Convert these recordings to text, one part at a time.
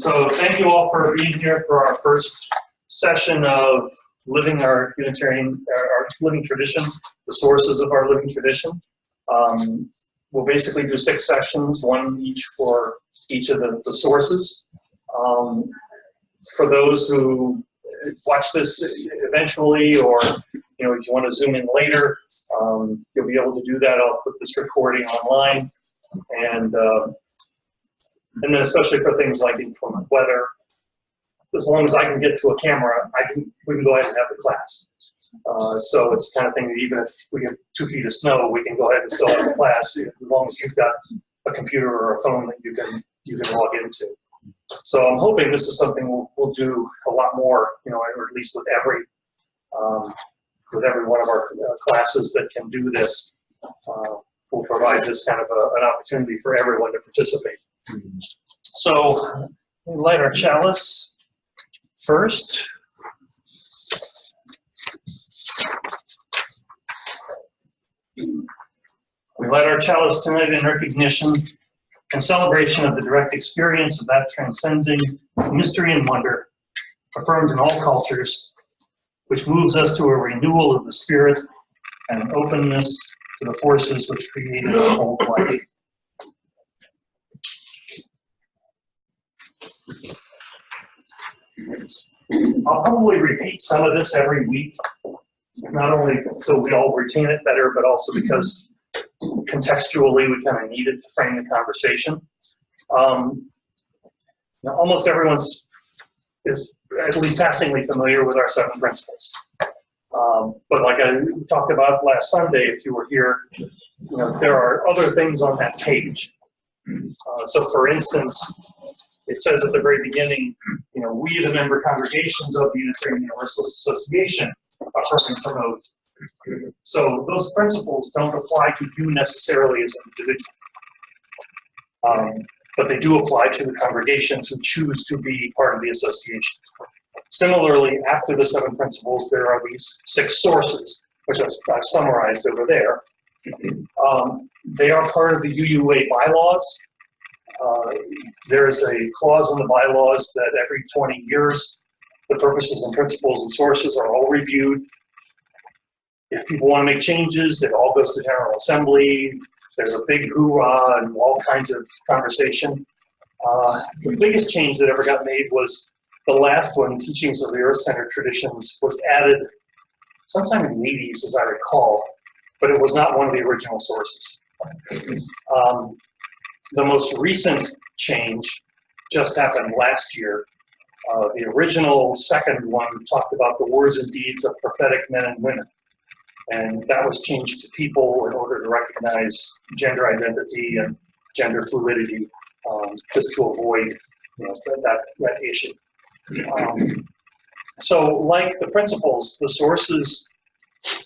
So thank you all for being here for our first session of living our Unitarian, our living tradition, the sources of our living tradition. We'll basically do 6 sessions, one each for each of the sources. For those who watch this eventually, or if you want to zoom in later, you'll be able to do that. I'll put this recording online, and then especially for things like inclement weather, as long as I can get to a camera, we can go ahead and have the class. So it's the kind of thing that even if we get 2 feet of snow, we can go ahead and still have the class, as long as you've got a computer or a phone that you can log into. So I'm hoping this is something we'll do a lot more, or at least with every one of our classes that can do this. We'll provide this kind of an opportunity for everyone to participate. So we light our chalice first. We light our chalice tonight in recognition and celebration of the direct experience of that transcending mystery and wonder, affirmed in all cultures, which moves us to a renewal of the spirit and an openness to the forces which create and uphold life. I'll probably repeat some of this every week, not only so we all retain it better, but also because contextually we kind of need it to frame the conversation. Almost everyone is at least passingly familiar with our 7 principles. But like I talked about last Sunday, if you were here, there are other things on that page. So for instance, it says at the very beginning, we, the member congregations of the Unitarian Universalist Association, affirm and promote. So those principles don't apply to you necessarily as an individual, but they do apply to the congregations who choose to be part of the association. Similarly, after the 7 principles, there are these 6 sources, which I've summarized over there. They are part of the UUA bylaws. There is a clause in the bylaws that every 20 years, the purposes and principles and sources are all reviewed. If people want to make changes, it all goes to General Assembly. There's a big hoorah and all kinds of conversation. The biggest change that ever got made was the last one, Teachings of the Earth-Centered Traditions, was added sometime in the 80s, as I recall, but it was not one of the original sources. The most recent change just happened last year. The original second one talked about the words and deeds of prophetic men and women. And that was changed to people in order to recognize gender identity and gender fluidity, just to avoid that issue. So like the principles, the sources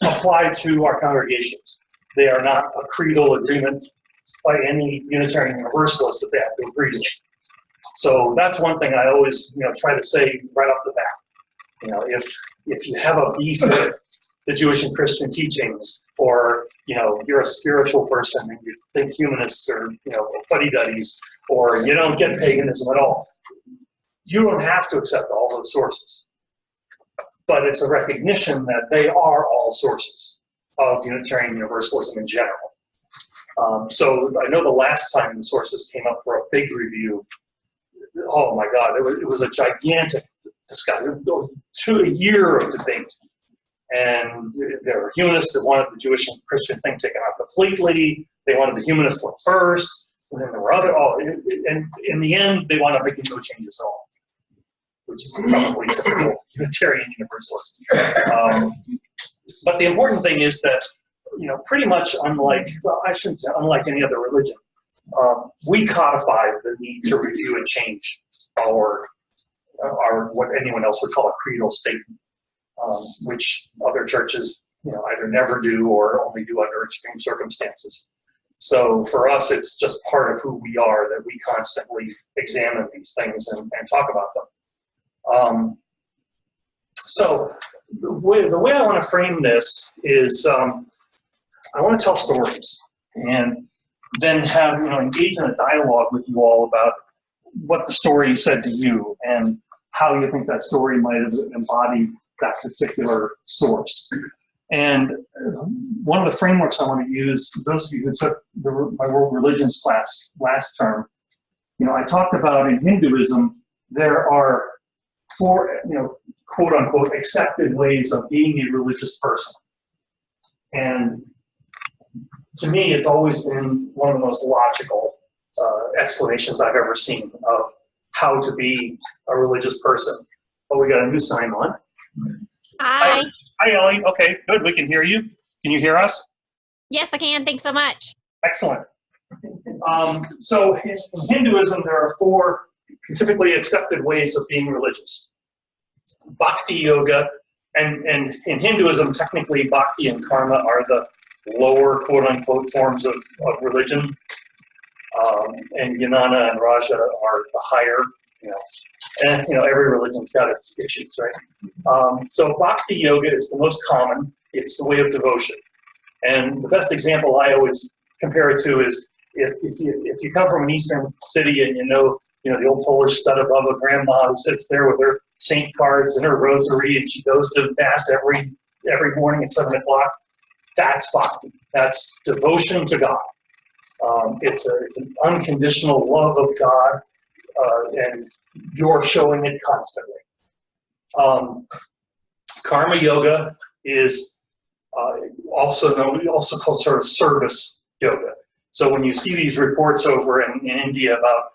apply to our congregations. They are not a creedal agreement by any Unitarian Universalist that they have to agree to. So that's one thing I always try to say right off the bat. If you have a beef with the Jewish and Christian teachings, or you're a spiritual person and you think humanists are fuddy-duddies, or you don't get paganism at all, you don't have to accept all those sources. But it's a recognition that they are all sources of Unitarian Universalism in general. So I know the last time the sources came up for a big review, oh my God, it was a gigantic discussion, a year of debate. And there were humanists that wanted the Jewish and Christian thing taken out completely. They wanted the humanist one first, and then there were other. And in the end, they wound up making no changes at all, which is probably typical Unitarian Universalist. But the important thing is that pretty much unlike, well, I shouldn't say unlike any other religion, we codify the need to review and change our what anyone else would call a creedal statement. Which other churches, either never do or only do under extreme circumstances. So for us, it's just part of who we are that we constantly examine these things and talk about them. So the way I want to frame this is I want to tell stories and then have engage in a dialogue with you all about what the story said to you and how you think that story might have embodied that particular source. And one of the frameworks I want to use, those of you who took my world religions class last term, I talked about in Hinduism, there are 4, quote unquote, accepted ways of being a religious person. And to me, it's always been one of the most logical explanations I've ever seen of how to be a religious person. Oh, we got a new sign on. Hi. Hi, Ellie. Okay, good. We can hear you. Can you hear us? Yes, I can. Thanks so much. Excellent. So in Hinduism, there are 4 typically accepted ways of being religious. Bhakti yoga, and in Hinduism, technically bhakti and karma are the lower, quote-unquote, forms of religion. And Jnana and Raja are the higher, And, every religion's got its issues, right? So bhakti yoga is the most common. It's the way of devotion. And the best example I always compare it to is if you come from an Eastern city and the old Polish Studa-Baba grandma who sits there with her saint cards and her rosary and she goes to Mass every morning at 7 o'clock, that's bhakti. That's devotion to God. It's an unconditional love of God, and you're showing it constantly. Karma yoga is also called sort of service yoga. So when you see these reports over in India about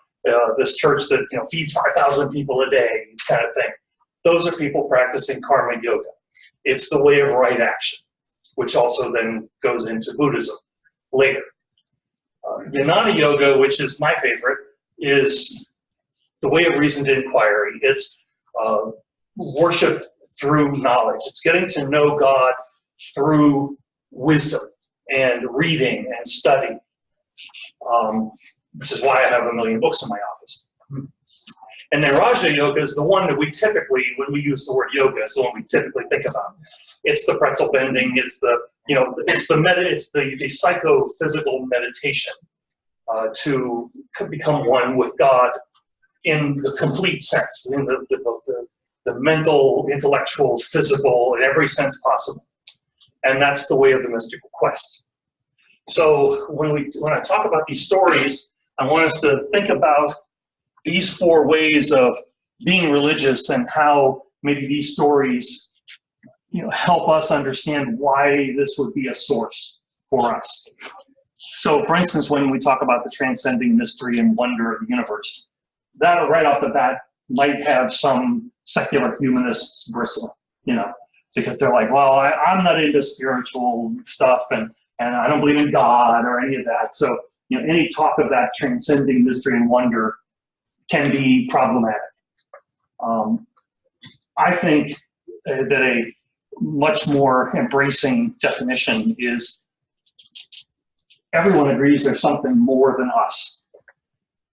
this church that feeds 5,000 people a day, kind of thing, those are people practicing karma yoga. It's the way of right action, which also then goes into Buddhism later. Jnana yoga, which is my favorite, is the way of reasoned inquiry. It's worship through knowledge. It's getting to know God through wisdom and reading and study, which is why I have 1 million books in my office. And then Raja yoga is the one that we typically, when we use the word yoga, it's the one we typically think about. It's the pretzel bending. It's the the psychophysical meditation to become one with God in the complete sense, in the mental, intellectual, physical, in every sense possible. And that's the way of the mystical quest. So when I talk about these stories, I want us to think about these 4 ways of being religious and how maybe these stories help us understand why this would be a source for us. So for instance, when we talk about the transcending mystery and wonder of the universe, that right off the bat might have some secular humanists bristle, because they're like, well, I'm not into spiritual stuff and I don't believe in God or any of that. So any talk of that transcending mystery and wonder can be problematic. I think that a much more embracing definition is everyone agrees there's something more than us,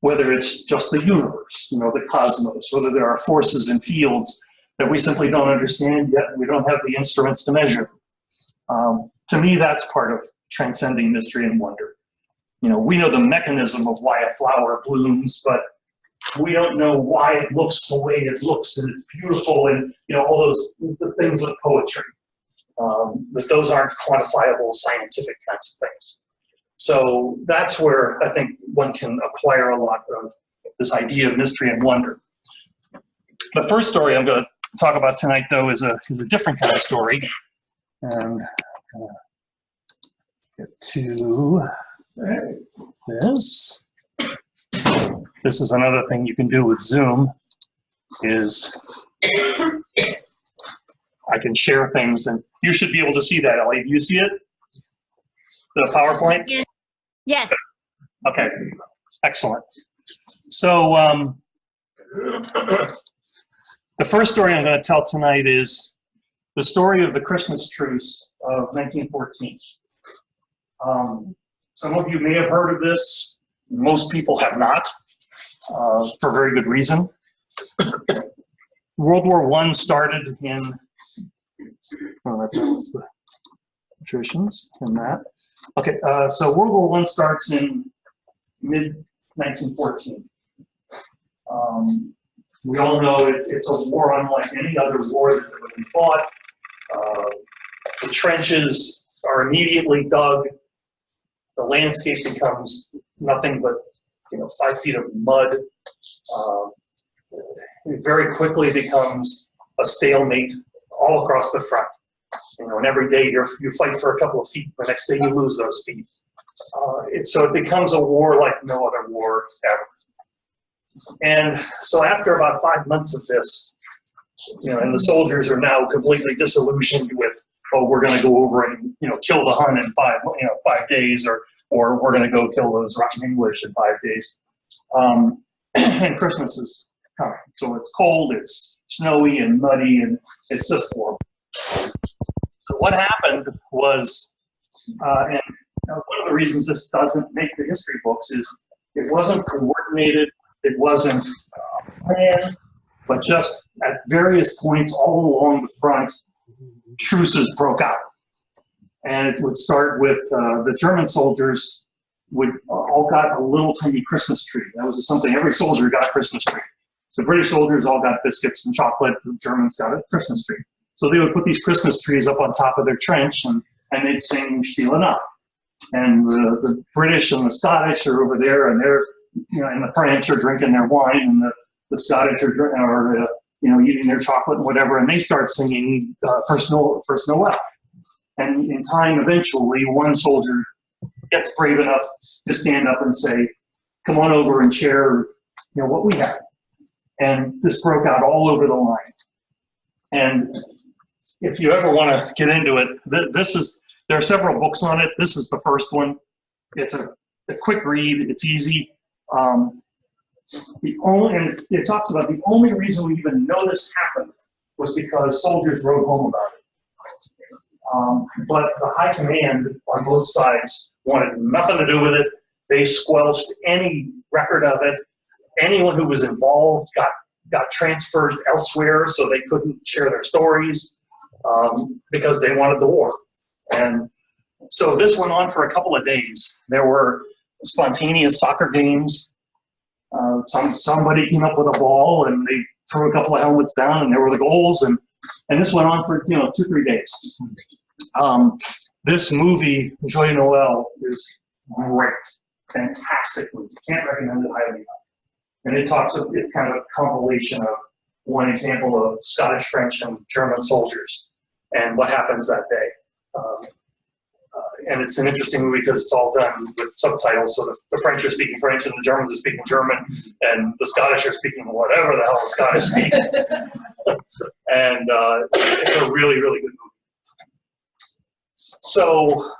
whether it's just the universe, the cosmos, whether there are forces and fields that we simply don't understand yet, we don't have the instruments to measure. To me, that's part of transcending mystery and wonder. We know the mechanism of why a flower blooms, but we don't know why it looks the way it looks, and it's beautiful, and all the things of poetry. But those aren't quantifiable scientific kinds of things. So that's where I think one can acquire a lot of this idea of mystery and wonder. The first story I'm going to talk about tonight, though, is a different kind of story. And I'm going to get to this. This is another thing you can do with Zoom, is I can share things, and you should be able to see that, Ellie. Do you see it? The PowerPoint? Yes. Okay, excellent. So the first story I'm going to tell tonight is the story of the Christmas truce of 1914. Some of you may have heard of this. Most people have not, for very good reason. World War I started in, that was the patricians in that. Okay, so World War I starts in mid-1914. We all know it's a war unlike any other war that's ever been fought. The trenches are immediately dug. The landscape becomes nothing but 5 feet of mud. It very quickly becomes a stalemate all across the front. And every day you fight for a couple of feet. The next day you lose those feet. So it becomes a war like no other war ever. And so after about 5 months of this, and the soldiers are now completely disillusioned with, oh, we're going to go over and kill the Hun in 5 days, or we're going to go kill those Russian English in 5 days. And Christmas is coming, so it's cold, it's snowy and muddy, and it's just horrible. So what happened was, and one of the reasons this doesn't make the history books is it wasn't coordinated, it wasn't planned, but just at various points all along the front, truces broke out. And it would start with the German soldiers would all got a little tiny Christmas tree. That was something, every soldier got a Christmas tree. The British soldiers all got biscuits and chocolate, the Germans got a Christmas tree. So they would put these Christmas trees up on top of their trench and they'd sing Stille Nacht. And the British and the Scottish are over there, and they're, and the French are drinking their wine, and the Scottish are eating their chocolate and whatever, and they start singing First Noel. And in time, eventually, one soldier gets brave enough to stand up and say, come on over and share what we have. And this broke out all over the line. And if you ever want to get into it, there are several books on it. This is the first one. It's a quick read. It's easy. And it talks about the only reason we even know this happened was because soldiers wrote home about it. But the high command on both sides wanted nothing to do with it. They squelched any record of it. Anyone who was involved got transferred elsewhere, so they couldn't share their stories because they wanted the war. And so this went on for a couple of days. There were spontaneous soccer games. Somebody came up with a ball and they threw a couple of helmets down, and there were the goals. And this went on for 2-3 days. This movie, Joyeux Noël, is great, fantastic movie. Can't recommend it highly enough. And it's kind of a compilation of one example of Scottish, French, and German soldiers and what happens that day. And it's an interesting movie because it's all done with subtitles. So the French are speaking French and the Germans are speaking German, and the Scottish are speaking whatever the hell the Scottish speak. And it's a really, really good movie. So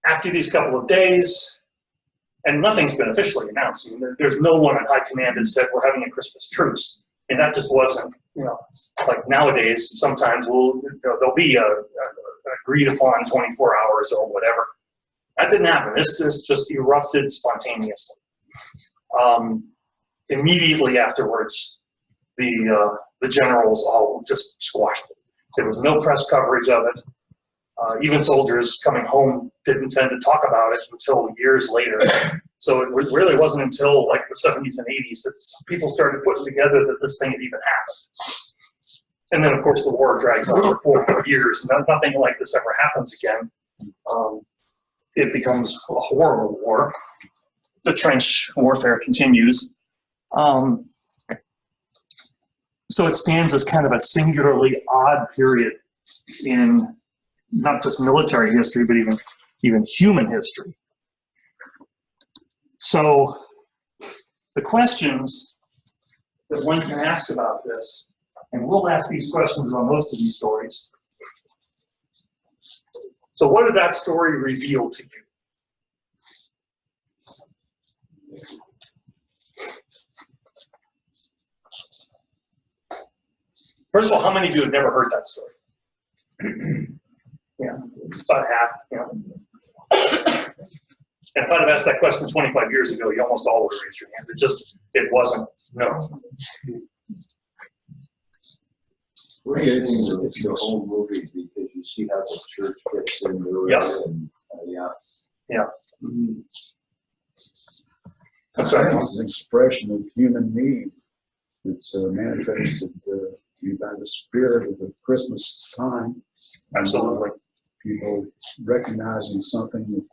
after these couple of days, and nothing's been officially announced. I mean, there's no one at high command that said we're having a Christmas truce. And that just wasn't, like nowadays, sometimes there'll be a agreed upon 24 hours or whatever. That didn't happen. This just erupted spontaneously. Immediately afterwards, the generals all just squashed it. There was no press coverage of it. Even soldiers coming home didn't tend to talk about it until years later. So it really wasn't until like the 70s and 80s that people started putting together that this thing had even happened. And then, of course, the war drags on for 4 more years. Nothing like this ever happens again. It becomes a horrible war. The trench warfare continues. So it stands as kind of a singularly odd period in not just military history, but even human history. So the questions that one can ask about this, and we'll ask these questions on most of these stories. So what did that story reveal to you? First of all, how many of you have never heard that story? Yeah, about half, And if I'd have asked that question 25 years ago, you almost all would have raised your hand. It wasn't, no. We're getting the whole movie because you see how the church gets into it. Yes. And, Yeah. Mm-hmm. I'm sorry. It's an expression of human need. It's manifested by the spirit of the Christmas time. Absolutely. People recognizing something,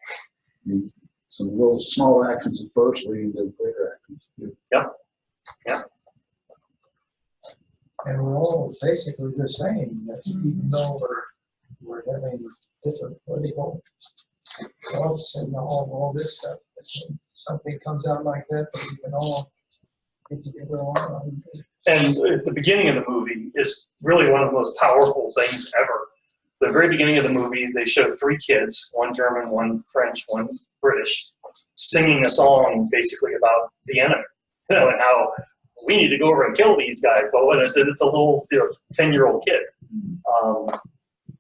some little small actions at first leading to greater actions. And we're all basically the same, that even though we're having different political thoughts and all this stuff. When something comes out like that, we can all get together on. And at the beginning of the movie is really one of the most powerful things ever. The very beginning of the movie, they show 3 kids, one German, one French, one British, singing a song basically about the enemy, and how we need to go over and kill these guys. But when it's a little 10-year-old kid.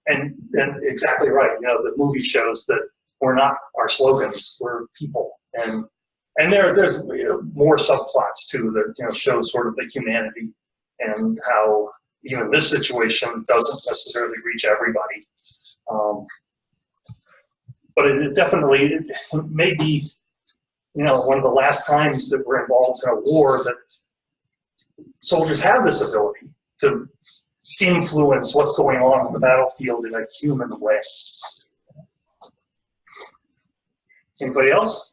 And exactly right. The movie shows that we're not our slogans, we're people. And there's more subplots too that show sort of the humanity and how even this situation doesn't necessarily reach everybody. But it definitely may be one of the last times that we're involved in a war that soldiers have this ability to influence what's going on the battlefield in a human way. Anybody else?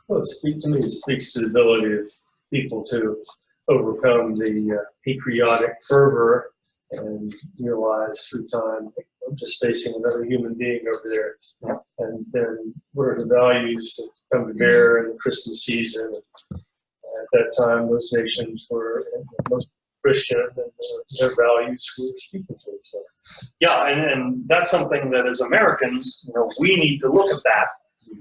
Well, to me, it speaks to the ability of people to overcome the patriotic fervor and realize through time, I'm just facing another human being over there. Yeah. And then what are the values that come to bear in the Christmas season? At that time, those nations were most Christian, and their values were speaking to each other. Yeah, and that's something that as Americans, we need to look at that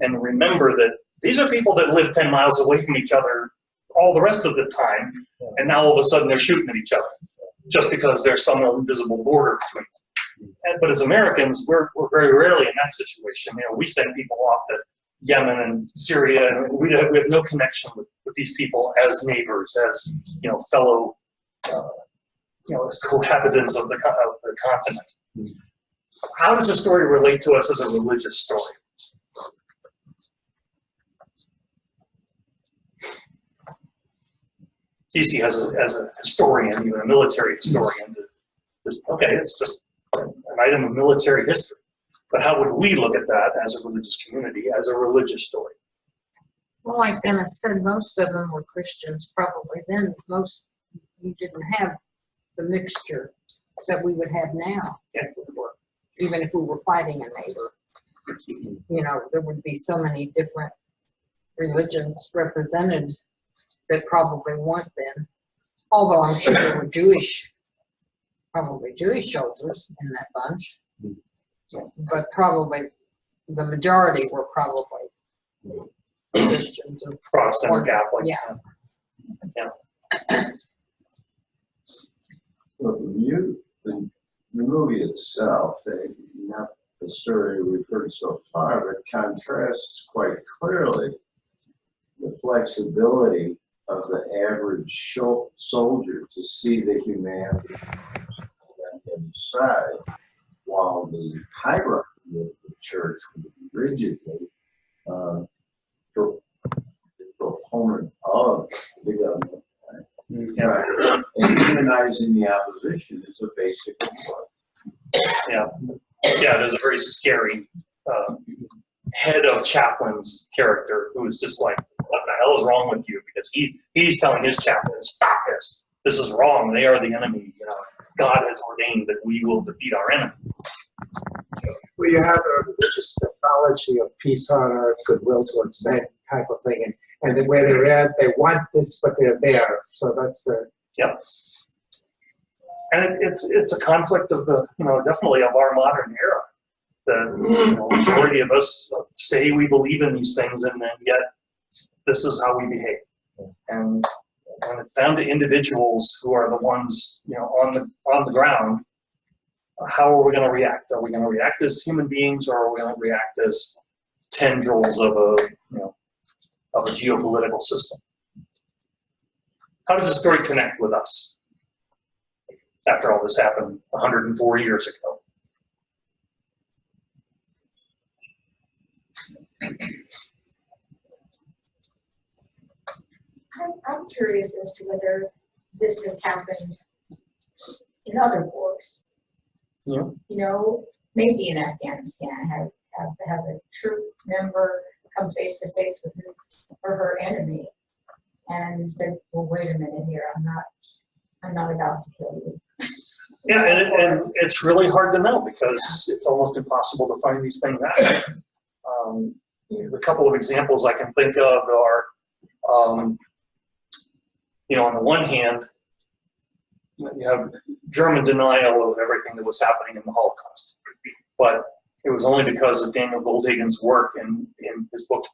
and remember that these are people that live 10 miles away from each other all the rest of the time, and now all of a sudden they're shooting at each other just because there's some invisible border between them. But as Americans, we're very rarely in that situation. We send people off to Yemen and Syria, and we have no connection with these people as neighbors, as fellow, as cohabitants of the continent. How does the story relate to us as a religious story? DC as a historian, even a military historian, it's just an item of military history. But how would we look at that as a religious community, as a religious story? Well, like Dennis said, most of them were Christians probably then. You didn't have the mixture that we would have now. Yeah. Even if we were fighting a neighbor. There would be so many different religions represented that probably weren't then. Although I'm sure there were probably Jewish soldiers in that bunch. But probably the majority were probably Christians. Protestant or Catholic. Yeah. Well, the movie itself, not the story we've heard so far, but contrasts quite clearly the flexibility of the average soldier to see the humanity on the side, while the hierarchy of the church would be rigidly proponent of the government. And demonizing the opposition is a basic one. Yeah, there's a very scary head of chaplain's character who is just like, what the hell is wrong with you? Because he's telling his chaplain, stop this. This is wrong. They are the enemy. God has ordained that we will defeat our enemy. Well, you have a religious mythology of peace on earth, goodwill towards men type of thing. And the way they're at, they want this, but they're there. So that's the... Yep. And it's a conflict of the, definitely of our modern era. The majority of us say we believe in these things, and then yet this is how we behave. And when it's down to individuals who are the ones, on the ground, how are we going to react? Are we going to react as human beings, or are we going to react as tendrils of a geopolitical system? How does the story connect with us after all this happened 104 years ago? I'm curious as to whether this has happened in other wars. Yeah. You know, maybe in Afghanistan, have a troop member come face to face with his or her enemy and said, well, wait a minute here, I'm not about to kill you. Yeah, and it's really hard to know because it's almost impossible to find these things out. The couple of examples I can think of are, on the one hand, you have German denial of everything that was happening in the Holocaust, but it was only because of Daniel Goldhagen's work in his book,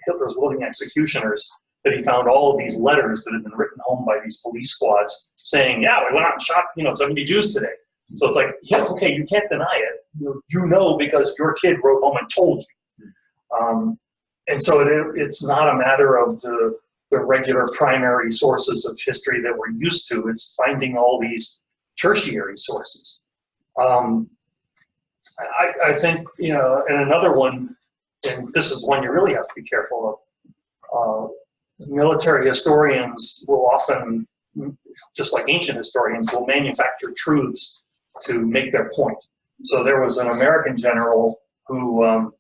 Hitler's Willing Executioners, that he found all of these letters that had been written home by these police squads saying, yeah, we went out and shot, 70 Jews today. So it's like, yeah, okay, you can't deny it. You know because your kid wrote home and told you. And so it's not a matter of the regular primary sources of history that we're used to. It's finding all these tertiary sources. I think, and another one, and this is one you really have to be careful of, military historians will often, just like ancient historians, will manufacture truths to make their point. So there was an American general who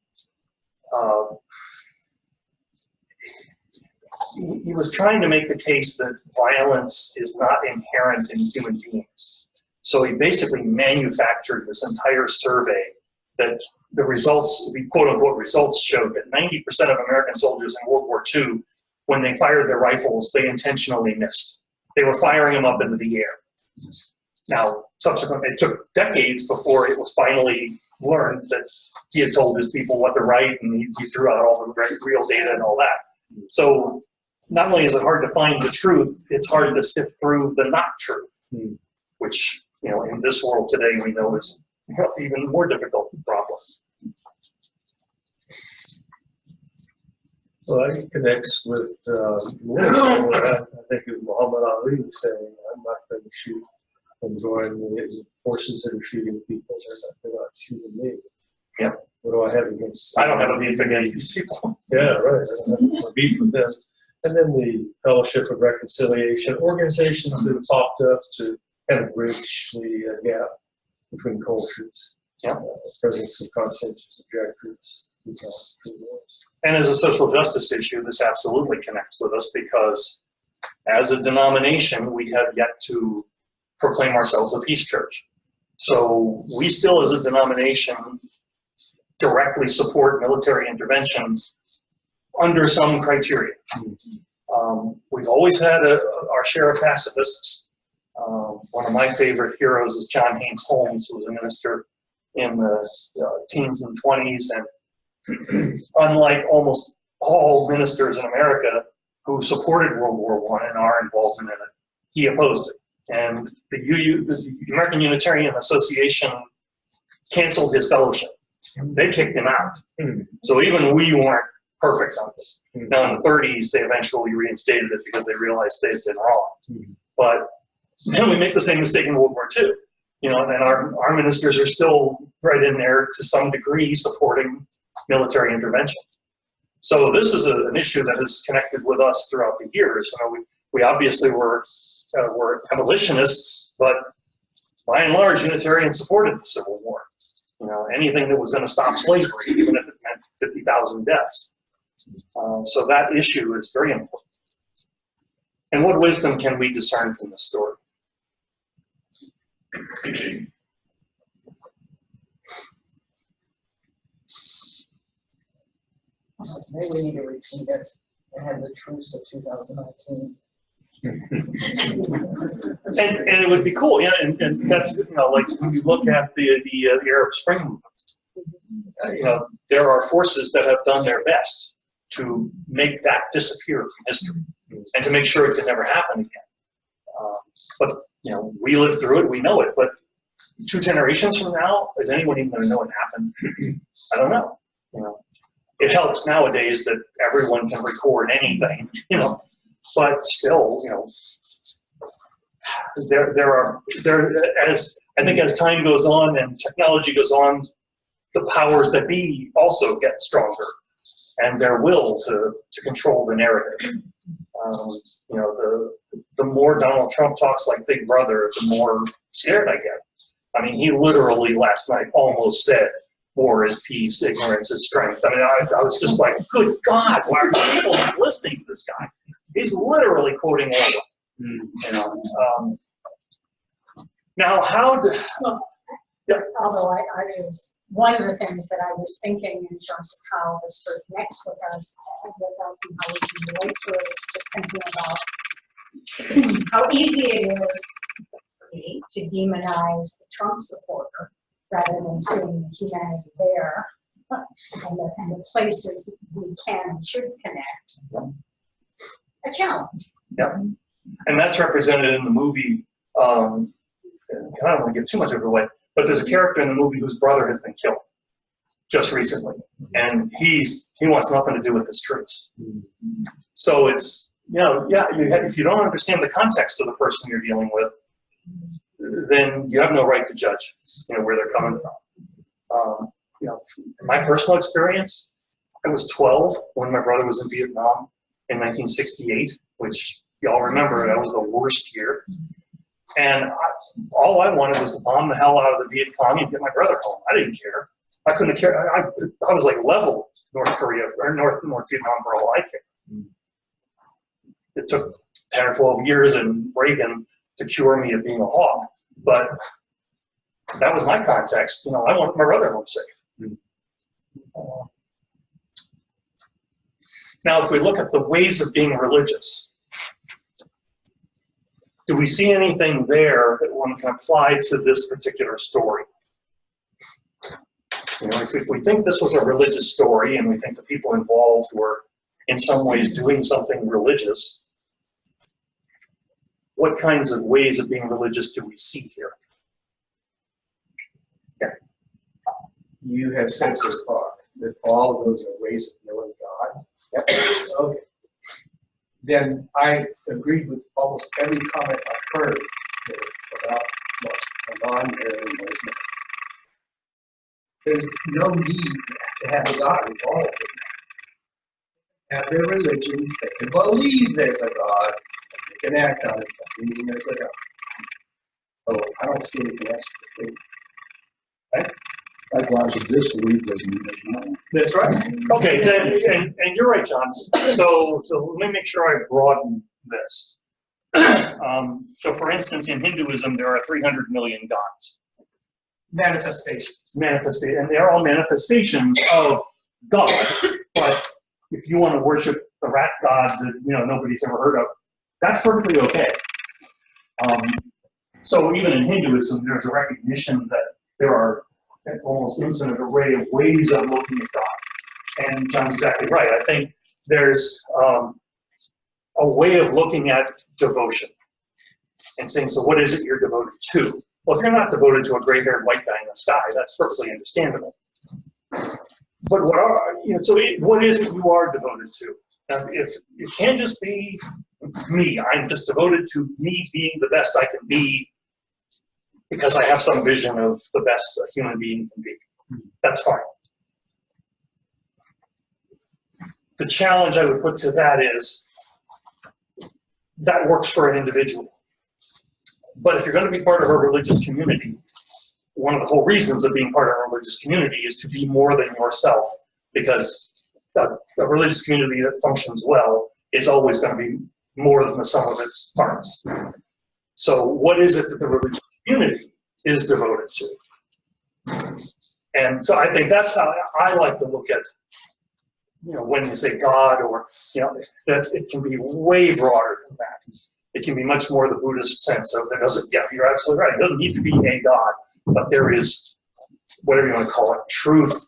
he was trying to make the case that violence is not inherent in human beings. So he basically manufactured this entire survey that the results, the quote-unquote results, showed that 90% of American soldiers in World War II, when they fired their rifles, they intentionally missed. They were firing them up into the air. Now, subsequently, it took decades before it was finally learned that he had told his people what to write, and he threw out all the real data and all that. So not only is it hard to find the truth, it's hard to sift through the not truth, which, in this world today we know is even more difficult problem. Well, it connects with what I think it was Muhammad Ali saying, I'm not going to shoot and join the forces that are shooting people. They're not shooting me. Yeah. What do I have against? I don't have a beef against these people. Yeah, right. I don't have a beef with them. And then the Fellowship of Reconciliation, organizations that have popped up to kind of bridge the gap between cultures. Yeah. Presence of conscientious objectors. And as a social justice issue, this absolutely connects with us because as a denomination, we have yet to proclaim ourselves a peace church. So we still, as a denomination, directly support military intervention under some criteria. We've always had our share of pacifists. One of my favorite heroes is John Haynes Holmes, who was a minister in the teens and 20s, and unlike almost all ministers in America who supported World War I and our involvement in it, he opposed it. And the American Unitarian Association canceled his fellowship. They kicked him out. So even we weren't perfect on this. Now in the 30s, they eventually reinstated it because they realized they had been wrong. But then we make the same mistake in World War II. And our ministers are still right in there to some degree supporting military intervention. So this is an issue that has connected with us throughout the years. We obviously were abolitionists, but by and large, Unitarians supported the Civil War. Anything that was going to stop slavery, even if it meant 50,000 deaths. So that issue is very important. And what wisdom can we discern from this story? Maybe we need to repeat it and have the truce of 2019. And it would be cool, and that's like when you look at the Arab Spring movement, there are forces that have done their best to make that disappear from history and to make sure it can never happen again. But we lived through it, we know it. But 2 generations from now, is anyone even going to know what happened? I don't know. It helps nowadays that everyone can record anything, but still, I think as time goes on and technology goes on, the powers that be also get stronger. and their will to control the narrative. You know, the more Donald Trump talks like Big Brother, the more scared I get. I mean, he literally last night almost said, "War is peace, ignorance is strength." I mean, I was just like, good God, why are people not listening to this guy? He's literally quoting Orwell. You know, now how do, Although I was, one of the things that I was thinking in terms of how this sort of connects with us and how we can relate to it is just thinking about how easy it is for me to demonize the Trump supporter rather than seeing the humanity there and the places we can and should connect. A challenge. yeah, and that's represented in the movie. I don't want to give too much of it away, but there's a character in the movie whose brother has been killed just recently, and he wants nothing to do with this truth. So it's, you know, yeah, if you don't understand the context of the person you're dealing with, then you have no right to judge, you know, where they're coming from. You know, in my personal experience, I was 12 when my brother was in Vietnam in 1968, which y'all remember, that was the worst year. And all I wanted was to bomb the hell out of the Viet Cong and get my brother home. I didn't care. I couldn't care. I was like level North Korea or North Vietnam for all I cared. It took 10 or 12 years and Reagan to cure me of being a hawk, but that was my context. You know, I wanted my brother home safe. Now, if we look at the ways of being religious, do we see anything there that one can apply to this particular story? You know, if we think this was a religious story and we think the people involved were in some ways doing something religious, what kinds of ways of being religious do we see here? Yeah. You have said so far that all of those are ways of knowing God. Yep. Okay. Then I agreed with almost every comment I've heard about what a non-married Muslim. There's no need to have a God involved in that. Have their religions, they can believe there's a God, they can act on it, doesn't mean there's a God. So I don't see any connection between. Right? Likewise, a disbelief doesn't mean there's none. That's right. Okay, and you're right, John. So let me make sure I broaden this. So for instance, in Hinduism, there are 300 million gods. Manifestations. And they're all manifestations of God. But if you want to worship the rat god that, you know, nobody's ever heard of, that's perfectly okay. So even in Hinduism, there's a recognition that there are an almost infinite array of ways of looking at God. And John's exactly right. I think there's a way of looking at devotion and saying, so what is it you're devoted to? Well, if you're not devoted to a gray-haired white guy in the sky, that's perfectly understandable. But what is it you are devoted to? Now, if it can't just be me, I'm just devoted to me being the best I can be because I have some vision of the best a human being can be. That's fine. The challenge I would put to that is that works for an individual. But if you're going to be part of a religious community, one of the whole reasons of being part of a religious community is to be more than yourself, because a religious community that functions well is always going to be more than the sum of its parts. So what is it that the religious community is devoted to? And so I think that's how I like to look at, you know, when you say God, or, you know, that it can be way broader than that. It can be much more the Buddhist sense of there doesn't, yeah, you're absolutely right. It doesn't need to be a God, but there is, whatever you want to call it, truth,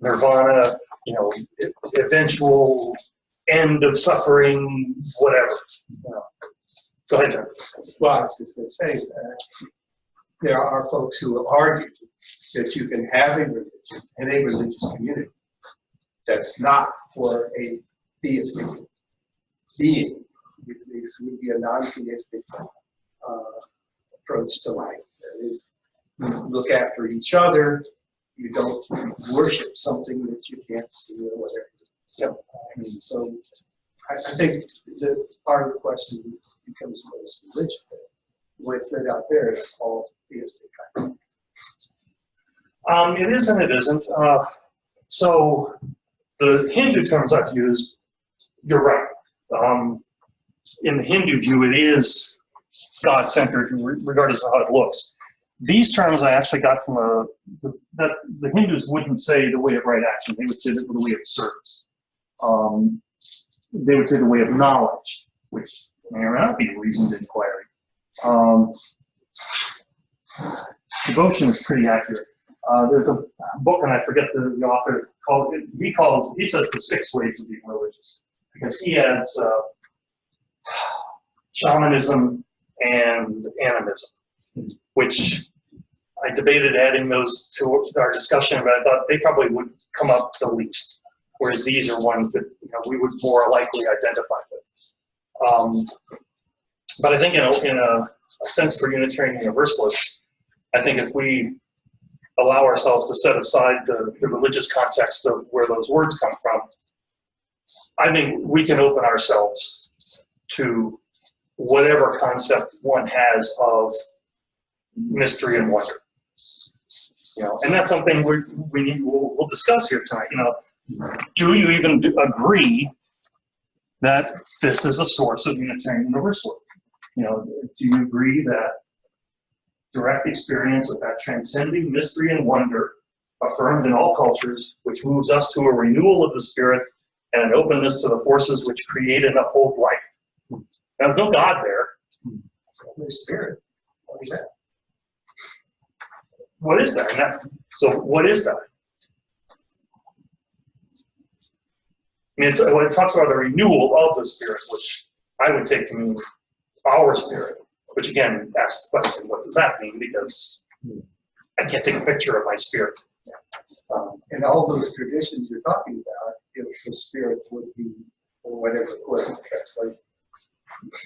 nirvana, you know, eventual end of suffering, whatever. You know. Go ahead, John. Well, I was just going to say, there are folks who will argue that you can have a religion and a religious community that's not for a theistic being. This would be a non-theistic approach to life. That is, look after each other, you don't worship something that you can't see or whatever. Yep. So I think that part of the question becomes what is religion? The way it's laid out there is all theistic. It is and it isn't. So the Hindu terms I've used, you're right. In the Hindu view, it is God-centered regardless of how it looks. These terms I actually got from that the Hindus wouldn't say the way of right action. They would say the way of service. They would say the way of knowledge, which may or may not be reasoned inquiry. Devotion is pretty accurate. There's a book, and I forget the author, he says the 6 ways of being religious, because he adds shamanism and animism, which I debated adding those to our discussion, but I thought they probably would come up the least, whereas these are ones that we would more likely identify with. But I think in a sense for Unitarian Universalists, I think if we allow ourselves to set aside the religious context of where those words come from, I think we can open ourselves to whatever concept one has of mystery and wonder. And that's something we'll discuss here tonight. Do you even agree that this is a source of Unitarian Universalism? Do you agree that direct experience of that transcending mystery and wonder, affirmed in all cultures, which moves us to a renewal of the spirit and an openness to the forces which create and uphold life? There's no God there. There's spirit. What is that? What is that? So what is that? When it talks about the renewal of the spirit, which I would take to mean our spirit, which again asks the question, what does that mean? Because I can't take a picture of my spirit. And all those traditions you're talking about, if the spirit would be, or whatever translate,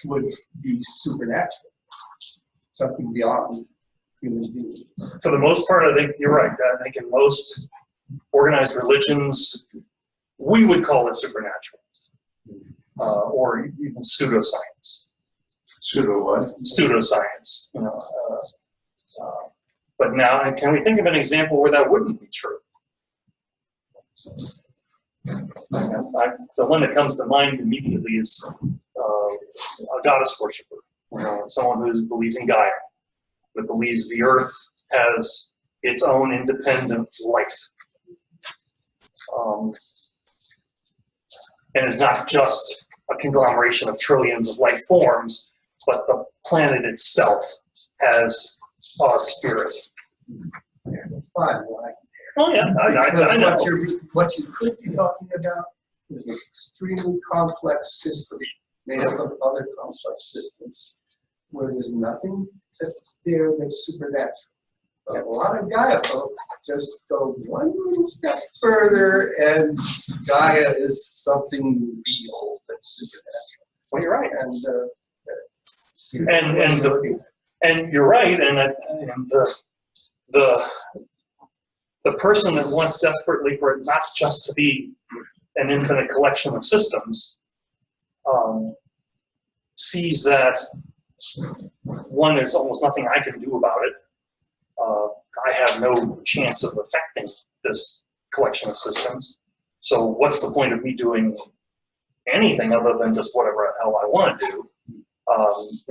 would be supernatural, something beyond human beings. For the most part, I think you're right. I think in most organized religions, we would call it supernatural, or even pseudoscience. Pseudo what? Pseudoscience. But now, can we think of an example where that wouldn't be true? The one that comes to mind immediately is a goddess worshiper, someone who believes in Gaia, that believes the earth has its own independent life. And is not just a conglomeration of trillions of life forms, but the planet itself has a spirit. Fine, Oh yeah, I know. What you could be talking about is an extremely complex system made up of other complex systems where there's nothing that's there that's supernatural. But a lot of Gaia folk just go one little step further, and Gaia is something real that's supernatural. Well, you're right, And and you're right, and the person that wants desperately for it not just to be an infinite collection of systems sees that one, there's almost nothing I can do about it. I have no chance of affecting this collection of systems. So what's the point of me doing anything other than just whatever the hell I want to do?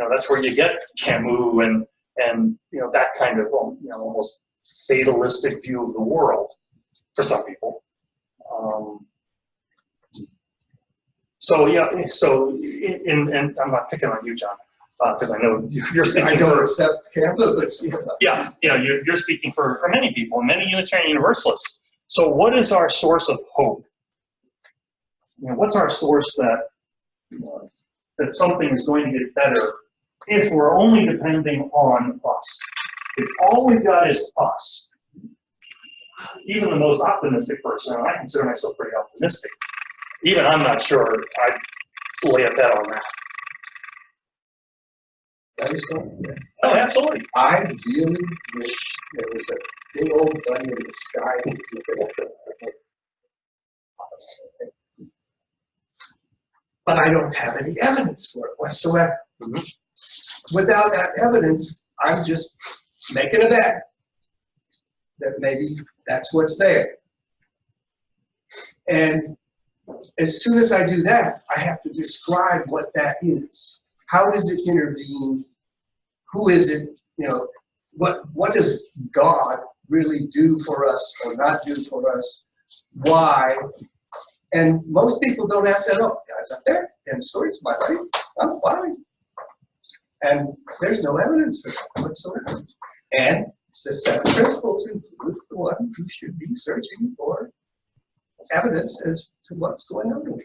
That's where you get Camus and that kind of almost fatalistic view of the world for some people. And I'm not picking on you, John, because I know you're speaking. I don't accept Camus, but you're speaking for many people, many Unitarian Universalists. So what is our source of hope? What's our source that that something is going to get better if we're only depending on us? If all we've got is us, even the most optimistic person, and I consider myself pretty optimistic, even I'm not sure I'd lay a bet on that. that is not. Oh, absolutely. I really wish there was a big old bunny in the sky. But I don't have any evidence for it whatsoever. Mhm. Without that evidence, I'm just making a bet that maybe that's what's there. And as soon as I do that, I have to describe what that is. How does it intervene? Who is it? You know, what does God really do for us or not do for us? Why? And most people don't ask that. Oh, God's up there, and stories of my life, I'm fine. And there's no evidence for that whatsoever. And the 7 principles include the one who should be searching for evidence as to what's going on in the world.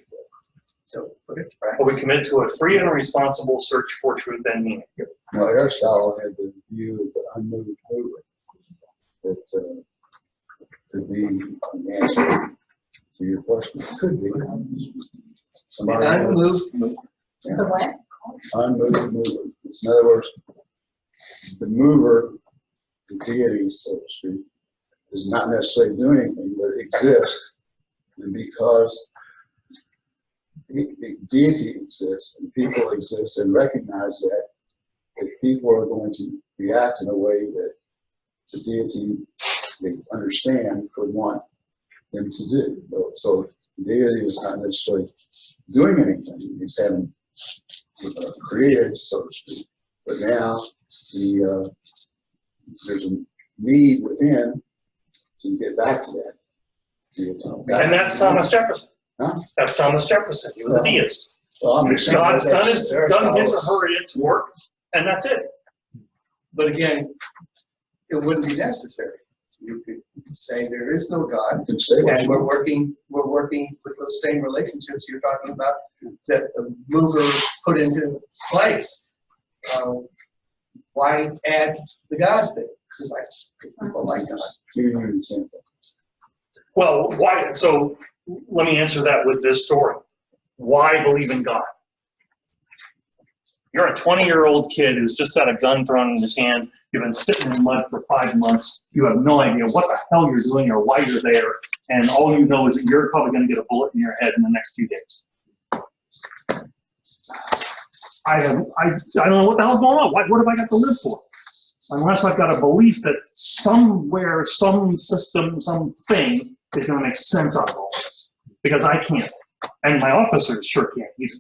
So put it to practice. But we commit to a free and responsible search for truth and meaning. Now, Aristotle had the view of the unmoved mover that could be an answer to your question. Could be. Somebody Unmoved. Yeah. The what? Unmoved mover. In other words, the mover, the deity, so to speak, is not necessarily doing anything, but exists. And because the deity exists and people exist and recognize that people are going to react in a way that the deity they understand would want them to do. So the deity is not necessarily doing anything, it's having created, so to speak. But now there's a need within to get back to that. And that's Thomas Jefferson. Huh? That's Thomas Jefferson. He was a deist. Well, I'm just saying God's that's done his or her its work, and that's it. But again, it wouldn't be necessary. You could say there is no God, You can say what and you we're want. working with those same relationships you're talking about that the mover put into place. Why add the God thing? Because people like God. Give you an example. Well, why? So let me answer that with this story. Why believe in God? You're a 20-year-old kid who's just got a gun thrown in his hand. You've been sitting in mud for 5 months. You have no idea what the hell you're doing or why you're there. And all you know is that you're probably going to get a bullet in your head in the next few days. I don't know what the hell's going on. What have I got to live for? Unless I've got a belief that somewhere, some system, something is going to make sense out of all this. Because I can't. And my officers sure can't either.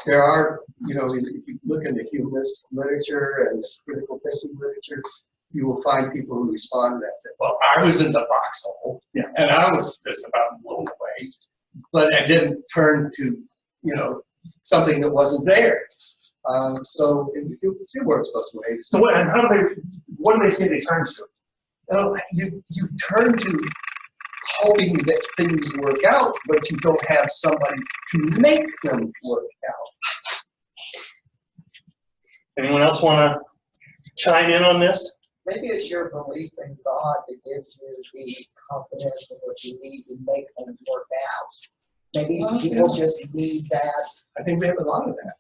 There are, you know, if you look into humanist literature and critical thinking literature, you will find people who respond to that and say, well, I was in the foxhole, Yeah. and I was just about blown away, but I didn't turn to, you know, something that wasn't there. So it works both ways. So what do they say they turn to? You turn to hoping that things work out, but you don't have somebody to make them work out. Anyone else want to chime in on this? Maybe it's your belief in God that gives you the confidence in what you need to make things work out. Maybe people just need that, I think we have a lot of that.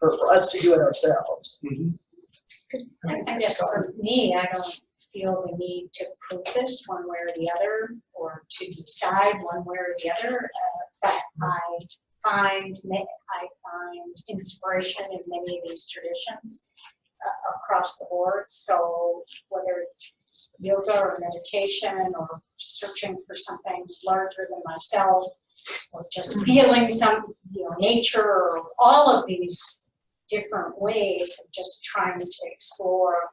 for us to do it ourselves. I guess for me, I don't feel the need to prove this one way or the other, or to decide one way or the other. But I find inspiration in many of these traditions across the board. So whether it's yoga or meditation or searching for something larger than myself, or just feeling some, nature, or all of these different ways of just trying to explore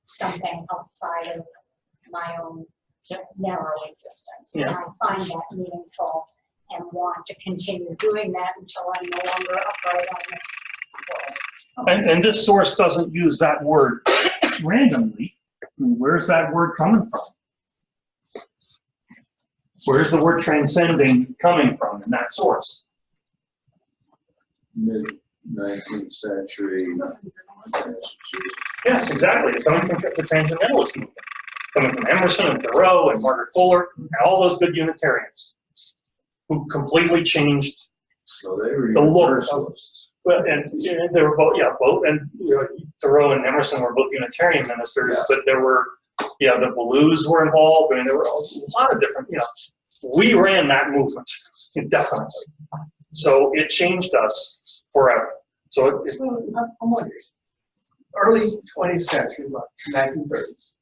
something outside of my own narrow existence. Yeah. And I find that meaningful and want to continue doing that until I'm no longer upright on this world. And this source doesn't use that word randomly. Where's that word coming from? Where's the word transcending coming from in that source? Mid-19th century. Yeah, exactly. It's coming from the transcendentalist movement. Coming from Emerson and Thoreau and Margaret Fuller and all those good Unitarians who completely changed So they were the look of universalists. Well, and they were both, and Thoreau and Emerson were both Unitarian ministers, but there were, the Blues were involved. I mean, there were a lot of different, we ran that movement, definitely. So it changed us forever. So I'm wondering, early 20th century, like 1930s,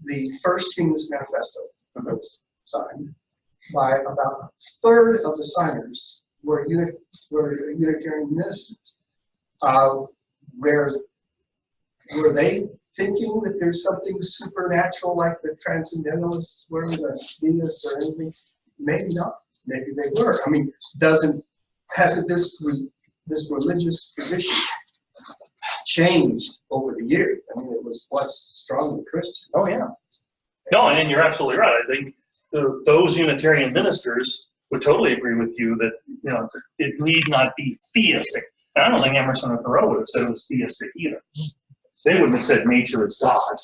the first Humanist Manifesto was signed by about a third of the signers were Unitarian ministers. Were they thinking that there's something supernatural like the transcendentalists were, the deists or anything? Maybe not. Maybe they were. I mean, hasn't this religious tradition changed over the years? I mean, it was once strongly Christian. Oh yeah. No, and you're absolutely right. I think those Unitarian ministers would totally agree with you that it need not be theistic. And I don't think Emerson or Thoreau would have said it was theistic either. They wouldn't have said nature is God,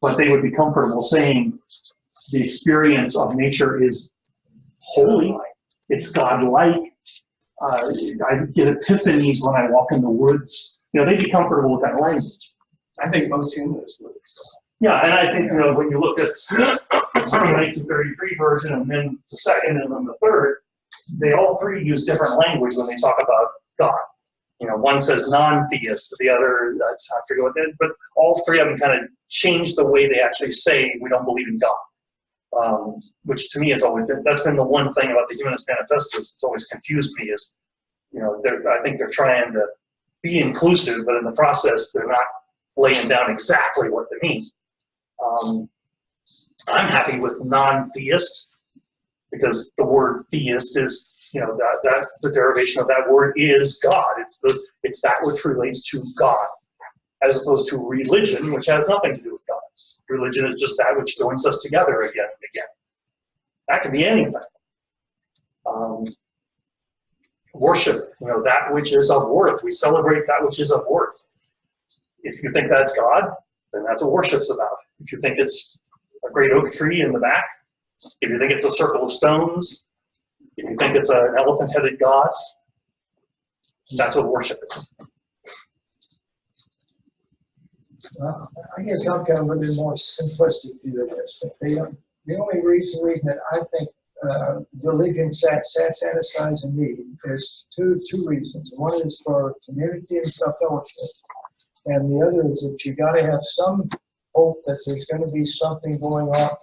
but they would be comfortable saying the experience of nature is holy. It's God-like. I get epiphanies when I walk in the woods. They'd be comfortable with that language. I think most humanists would. Yeah, and I think when you look at the 1933 version and then the second and then the third, they all three use different language when they talk about God. One says non-theist, the other, I forget what they did, but all three of them kind of change the way they actually say we don't believe in God. Which to me has always been, that's been the one thing about the Humanist Manifestos that's always confused me is, I think they're trying to be inclusive, but in the process, they're not laying down exactly what they mean. I'm happy with non-theist because the word theist is, that the derivation of that word is God. It's that which relates to God, as opposed to religion, which has nothing to do with God. Religion is just that which joins us together again and again. That can be anything. Worship, that which is of worth. We celebrate that which is of worth. If you think that's God, then that's what worship's about. If you think it's a great oak tree in the back, if you think it's a circle of stones, if you think it's an elephant-headed God, that's what worship is. I guess I've got a little bit more simplistic view of this. But the only reason that I think religion satisfies a need is two reasons. One is for community and fellowship, and the other is that you got to have some hope that there's going to be something going on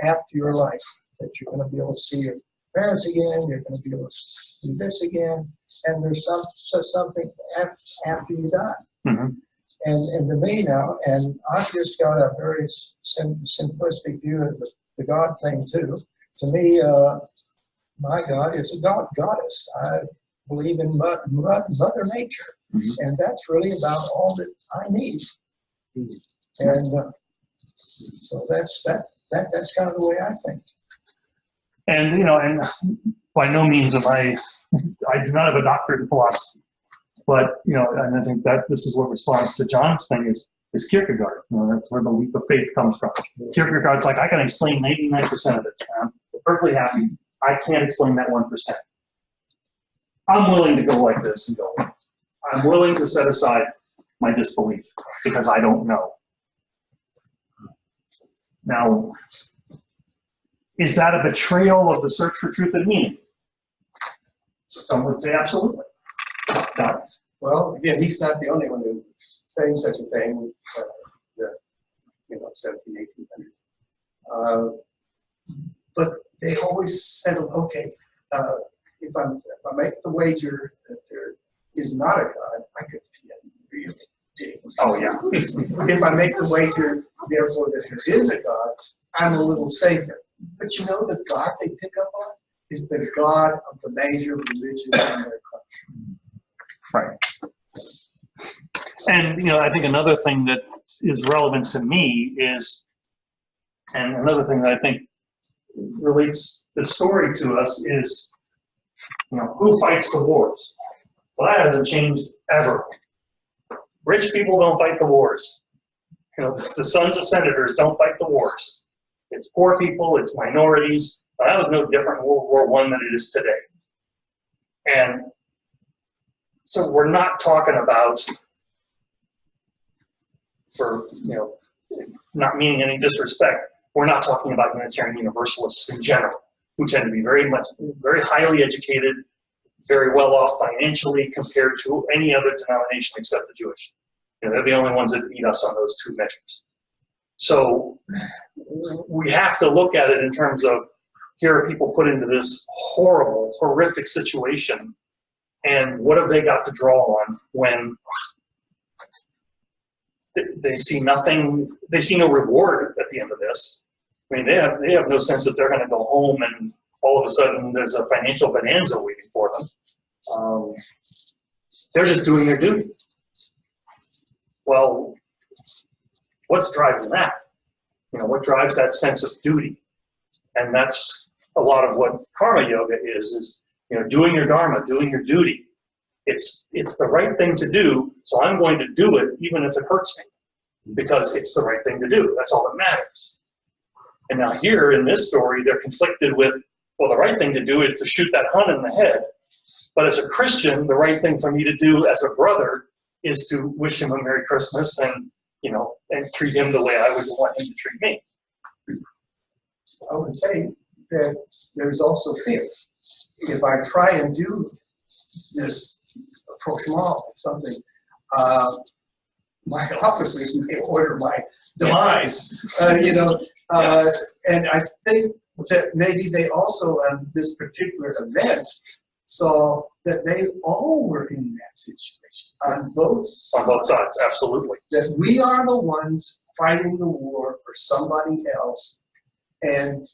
after your life, that you're going to be able to see your parents again, you're going to be able to do this again, and there's something after you die. Mm-hmm. And to me now, and I've just got a very simplistic view of the God thing too. To me, my God is a goddess. I believe in Mother Nature, mm-hmm. and that's really about all that I need. Mm-hmm. And so that's kind of the way I think. And and by no means am I do not have a doctorate in philosophy. But, and I think that this is what responds to John's thing is Kierkegaard. That's where the leap of faith comes from. Kierkegaard's like, I can explain 99% of it. I'm perfectly happy. I can't explain that 1%. I'm willing to go like this and go. I'm willing to set aside my disbelief because I don't know. Now, is that a betrayal of the search for truth and meaning? Some would say absolutely. Not. Well, again, he's not the only one who's saying such a thing. The 1700s, 1800s. But they always said, okay, if I make the wager that there is not a God, I could get really big. Oh yeah. If I make the wager, therefore, that there is a God, I'm a little safer. But the God they pick up on is the God of the major religions in their country. Right. And, I think another thing that is relevant to me is, and another thing that I think relates the story to us is, who fights the wars? Well, that hasn't changed ever. Rich people don't fight the wars. The sons of senators don't fight the wars. It's poor people, it's minorities. That was no different in World War I than it is today. And So we're not talking about, for, not meaning any disrespect, we're not talking about Unitarian Universalists in general, who tend to be very highly educated, very well off financially compared to any other denomination except the Jewish. They're the only ones that beat us on those two measures. So we have to look at it in terms of, here are people put into this horrible, horrific situation, and what have they got to draw on when they see nothing, they see no reward at the end of this. I mean, they have no sense that they're going to go home and all of a sudden there's a financial bonanza waiting for them. They're just doing their duty. Well, what's driving that? What drives that sense of duty? And that's a lot of what karma yoga is doing your dharma, doing your duty. It's the right thing to do, so I'm going to do it even if it hurts me, because it's the right thing to do. That's all that matters. And now here in this story, they're conflicted with, well, the right thing to do is to shoot that Hun in the head. But as a Christian, the right thing for me to do as a brother is to wish him a Merry Christmas and treat him the way I would want him to treat me. I would say that there's also fear. If I try and do this approachment or something, my officers may order my demise, and I think that maybe they also, on this particular event, saw that they all were in that situation on both sides. On both sides, absolutely. That we are the ones fighting the war for somebody else, and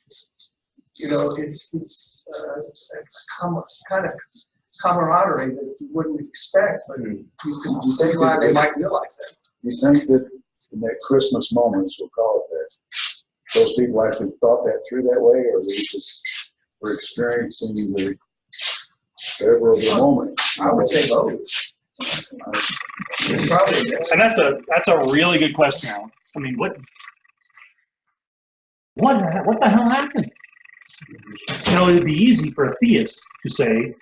it's a kind of camaraderie that you wouldn't expect, but you can see why they might realize that. You think that in that Christmas moment, as we'll call it that, those people actually thought that through that way, or they just were experiencing the favorable moment? I would say both. Probably. And that's a really good question, Alan. I mean, what the hell happened? It'd be easy for a theist to say,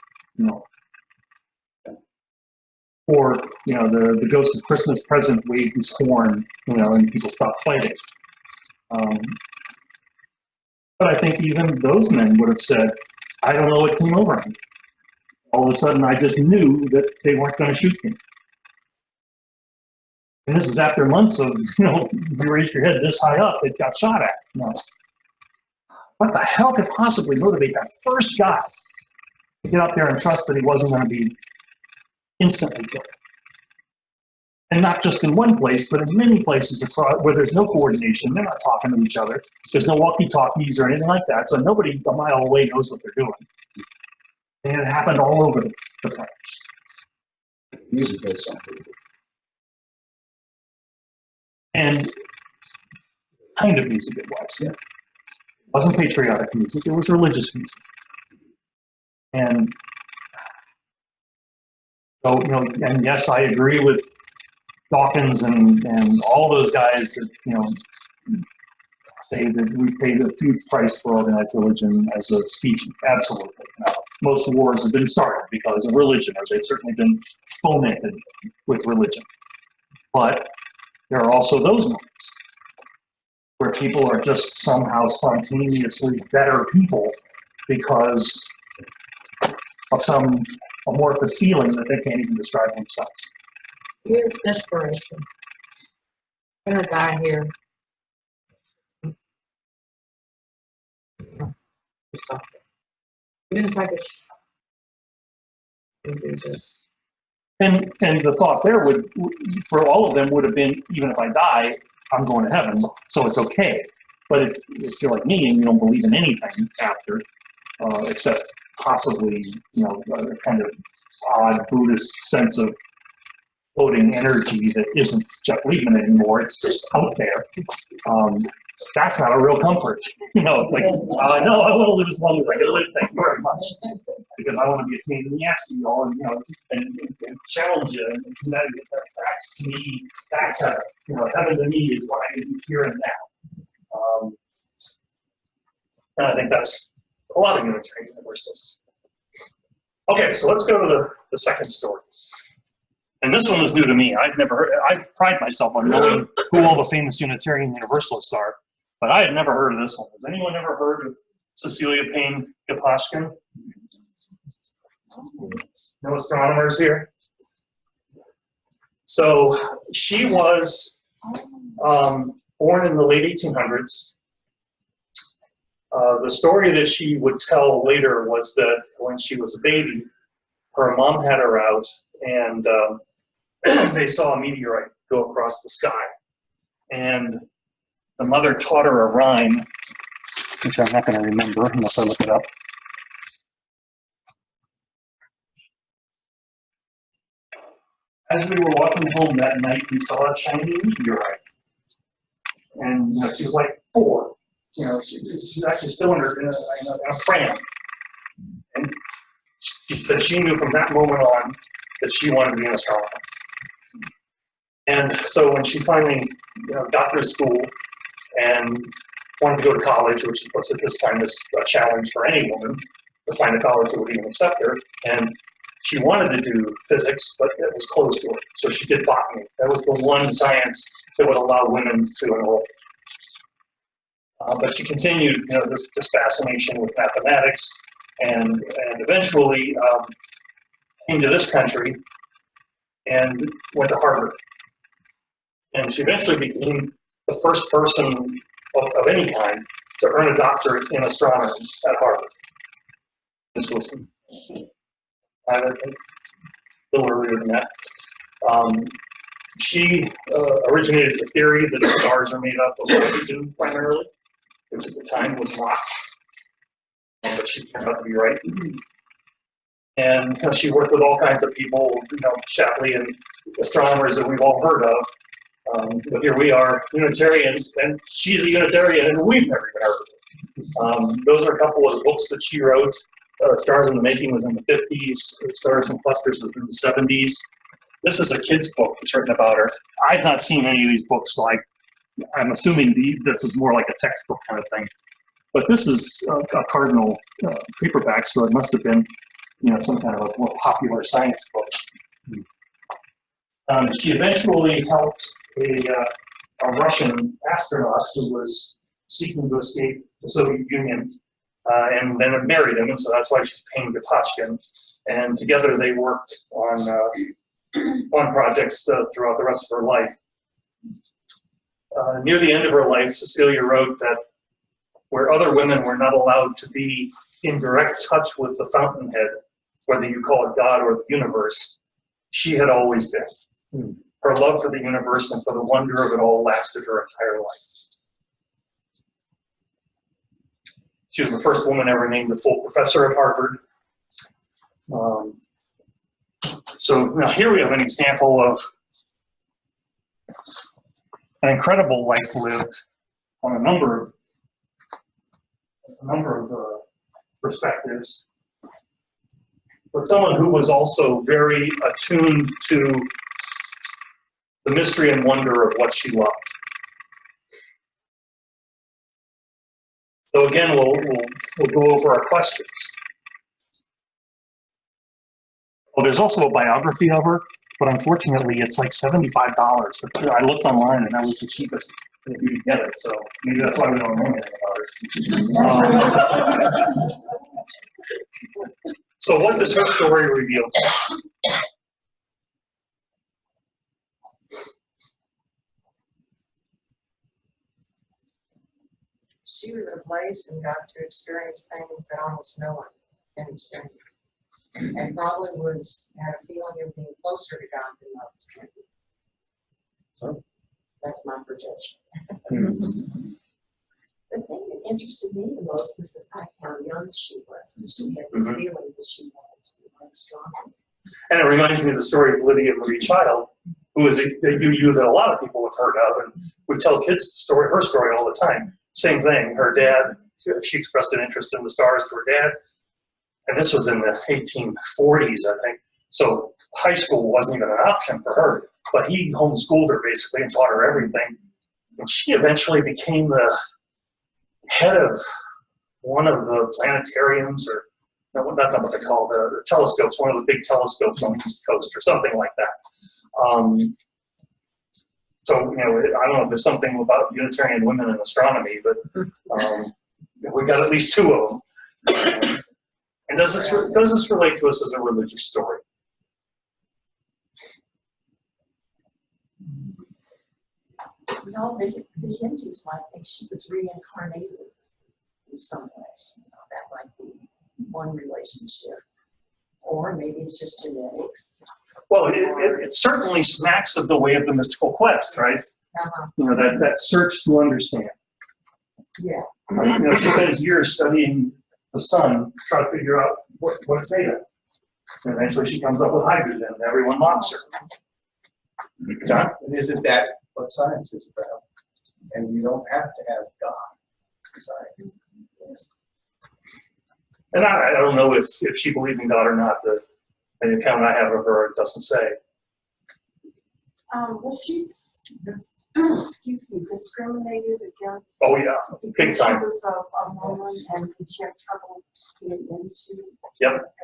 or the ghost of Christmas present waved his horn, and people stopped fighting. But I think even those men would have said, I don't know what came over me. All of a sudden, I just knew that they weren't going to shoot me. And this is after months of, you raised your head this high up, it got shot at. What the hell could possibly motivate that first guy to get up there and trust that he wasn't going to be instantly killed? And not just in one place, but in many places across where there's no coordination. They're not talking to each other. There's no walkie-talkies or anything like that. So nobody a mile away knows what they're doing. And it happened all over the front. Music based on people. And kind of music it was. Yeah. It wasn't patriotic music, it was religious music. And so, and yes, I agree with Dawkins and all those guys that, say that we paid a huge price for organized religion as a species. Absolutely. Most wars have been started because of religion, or they've certainly been fomented with religion. But there are also those moments where people are just somehow spontaneously better people because of some amorphous feeling that they can't even describe themselves. Here's desperation. I'm gonna die here. Or something. Even if I get And the thought there for all of them would have been, even if I die, I'm going to heaven, so it's okay. But if you're like me and you don't believe in anything after, except possibly, a kind of odd Buddhist sense of floating energy that isn't Jeff Liebman anymore, it's just out there. That's not a real comfort. It's like, no, I want to live as long as I can live, thank you very much. Because I want to be a pain in the ass to you all and challenge you. And that's to me, that's heaven to me is what I can do here and now. And I think that's a lot of Unitarian Universalists. Okay, so let's go to the second story. And this one was new to me. I'd never heard, I pride myself on knowing who all the famous Unitarian Universalists are, but I had never heard of this one. Has anyone ever heard of Cecilia Payne Gaposchkin? No astronomers here? So she was born in the late 1800s. The story that she would tell later was that when she was a baby, her mom had her out and they saw a meteorite go across the sky. And the mother taught her a rhyme, which I'm not going to remember unless I look it up. As we were walking home that night, we saw a shiny meteorite. And she was like 4. She's actually still in a pram. And she said she knew from that moment on that she wanted to be an astronomer. And so when she finally got through school and wanted to go to college, which of course at this time is a challenge for any woman to find a college that would even accept her, and she wanted to do physics, but it was closed to her. So she did botany. That was the one science that would allow women to enroll. But she continued this fascination with mathematics and eventually came to this country and went to Harvard. And she eventually became the first person of any kind to earn a doctorate in astronomy at Harvard. This was a little earlier than that. She originated the theory that the stars are made up of oxygen primarily, which at the time was not, but she turned out to be right. And she worked with all kinds of people, Shapley and astronomers that we've all heard of. But here we are, Unitarians, and she's a Unitarian, and we've never even heard of it. Those are a couple of books that she wrote. Stars in the Making was in the 50s. Stars and Clusters was in the 70s. This is a kid's book that's written about her. I've not seen any of these books, so I'm assuming this is more like a textbook kind of thing. But this is a Cardinal paperback, so it must have been, some kind of a more popular science book. She eventually helped a Russian astronaut who was seeking to escape the Soviet Union, and then married him, and so that's why she's Payne Gaposchkin. And together they worked on projects throughout the rest of her life. Near the end of her life, Cecilia wrote that where other women were not allowed to be in direct touch with the fountainhead, whether you call it God or the universe, she had always been. Her love for the universe and for the wonder of it all lasted her entire life. She was the first woman ever named a full professor at Harvard. So now here we have an example of an incredible life lived on a number of perspectives, but someone who was also very attuned to the mystery and wonder of what she loved. So again, we'll go over our questions. Well, there's also a biography of her, but unfortunately it's like $75. I looked online and that was the cheapest that you could get it, so maybe that's why we don't know anything about her. So what does her story reveal? She was in a place and got to experience things that almost no one can experience. And probably had a feeling of being closer to God than most people. That's my projection. The thing that interested me the most was the fact how young she was when she had this feeling that she wanted to be more strong. And it reminds me of the story of Lydia Marie Child, who is a UU that a lot of people have heard of, and we tell kids her story all the time. Same thing, her dad, she expressed an interest in the stars to her dad, and this was in the 1840s, I think. So high school wasn't even an option for her, but he homeschooled her basically and taught her everything. And she eventually became the head of one of the planetariums, or no, that's not what they call the telescopes, one of the big telescopes on the East Coast or something like that. So, I don't know if there's something about Unitarian women in astronomy, but we got at least 2 of them. And does this relate to us as a religious story? The Hindus might think she was reincarnated in some way. That might be one relationship. Or maybe it's just genetics. Well, it certainly smacks of the way of the mystical quest, right? That search to understand. Yeah. She spends years studying the sun to try to figure out what it's made of. And eventually she comes up with hydrogen and everyone mocks her. John? And isn't that what science is about? And you don't have to have God. And I don't know if she believed in God or not. The account I have of her doesn't say. Well, she's, discriminated against. Oh yeah, big because time. She was a woman and she had trouble getting into. Yep.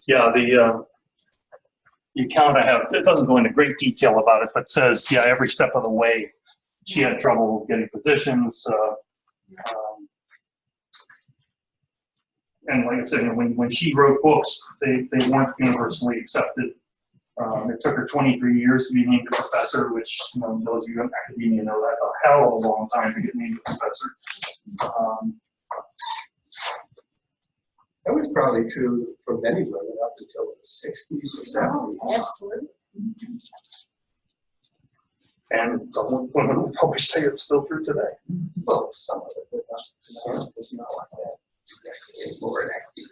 Yeah, the account I have, it doesn't go into great detail about it, but says, yeah, every step of the way she had trouble getting positions. And like I said, when she wrote books, they weren't universally accepted. It took her 23 years to be named a professor, which those of you in academia know that's a hell of a long time to get named a professor. That was probably true for many women up until the 60s or 70s. Oh, absolutely. And some women would probably say it's still true today. Well, some of it, but it's not like that. It's more active,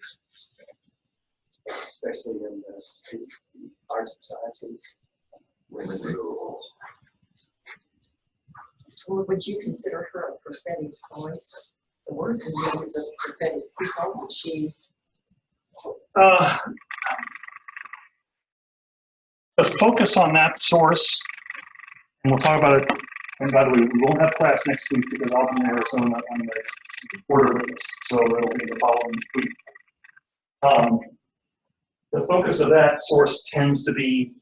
especially in the arts and sciences. Women rule. Well, would you consider her a prophetic voice? The words and deeds of prophetic people, would she? The focus on that source, and we'll talk about it, and by the way, we won't have class next week because I'll be in Arizona on the Board of Witness, so it'll be the following week. The focus of that source tends to be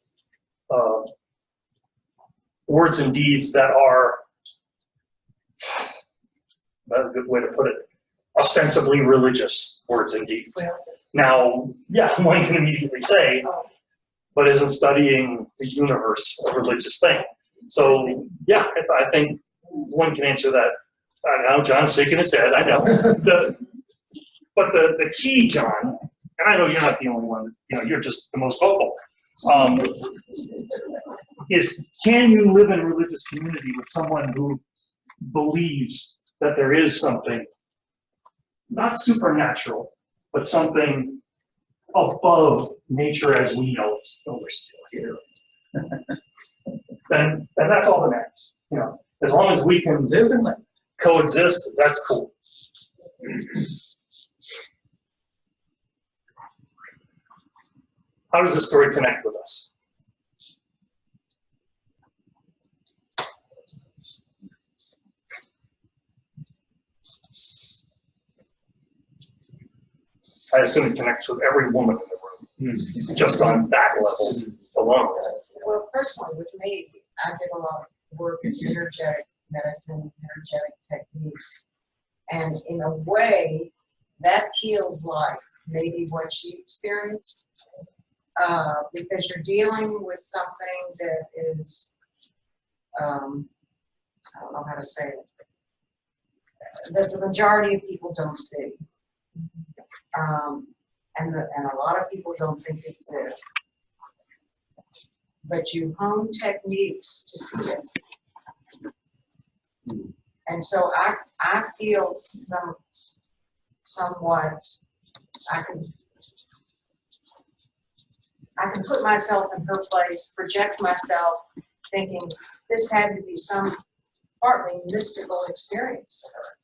words and deeds that are, that's a good way to put it, ostensibly religious words and deeds. Now, yeah, one can immediately say, but isn't studying the universe a religious thing? So, yeah, I think one can answer that. I know John's shaking his head, I know. But the key, John, and I know you're not the only one, you're just the most vocal, is can you live in a religious community with someone who believes that there is something, not supernatural, but something above nature as we know it, but we're still here. then that's all that matters. As long as we can live and coexist, that's cool. How does this story connect with us? I assume it connects with every woman in the room, just on that level alone. Well, personally, with me, I did a lot of work in energetic medicine, energetic techniques. And in a way, that feels like maybe what she experienced. Because you're dealing with something that is, I don't know how to say it, that the majority of people don't see. And a lot of people don't think it exists. But you hone techniques to see it. And so I feel somewhat, I can put myself in her place, project myself, thinking this had to be some partly mystical experience for her.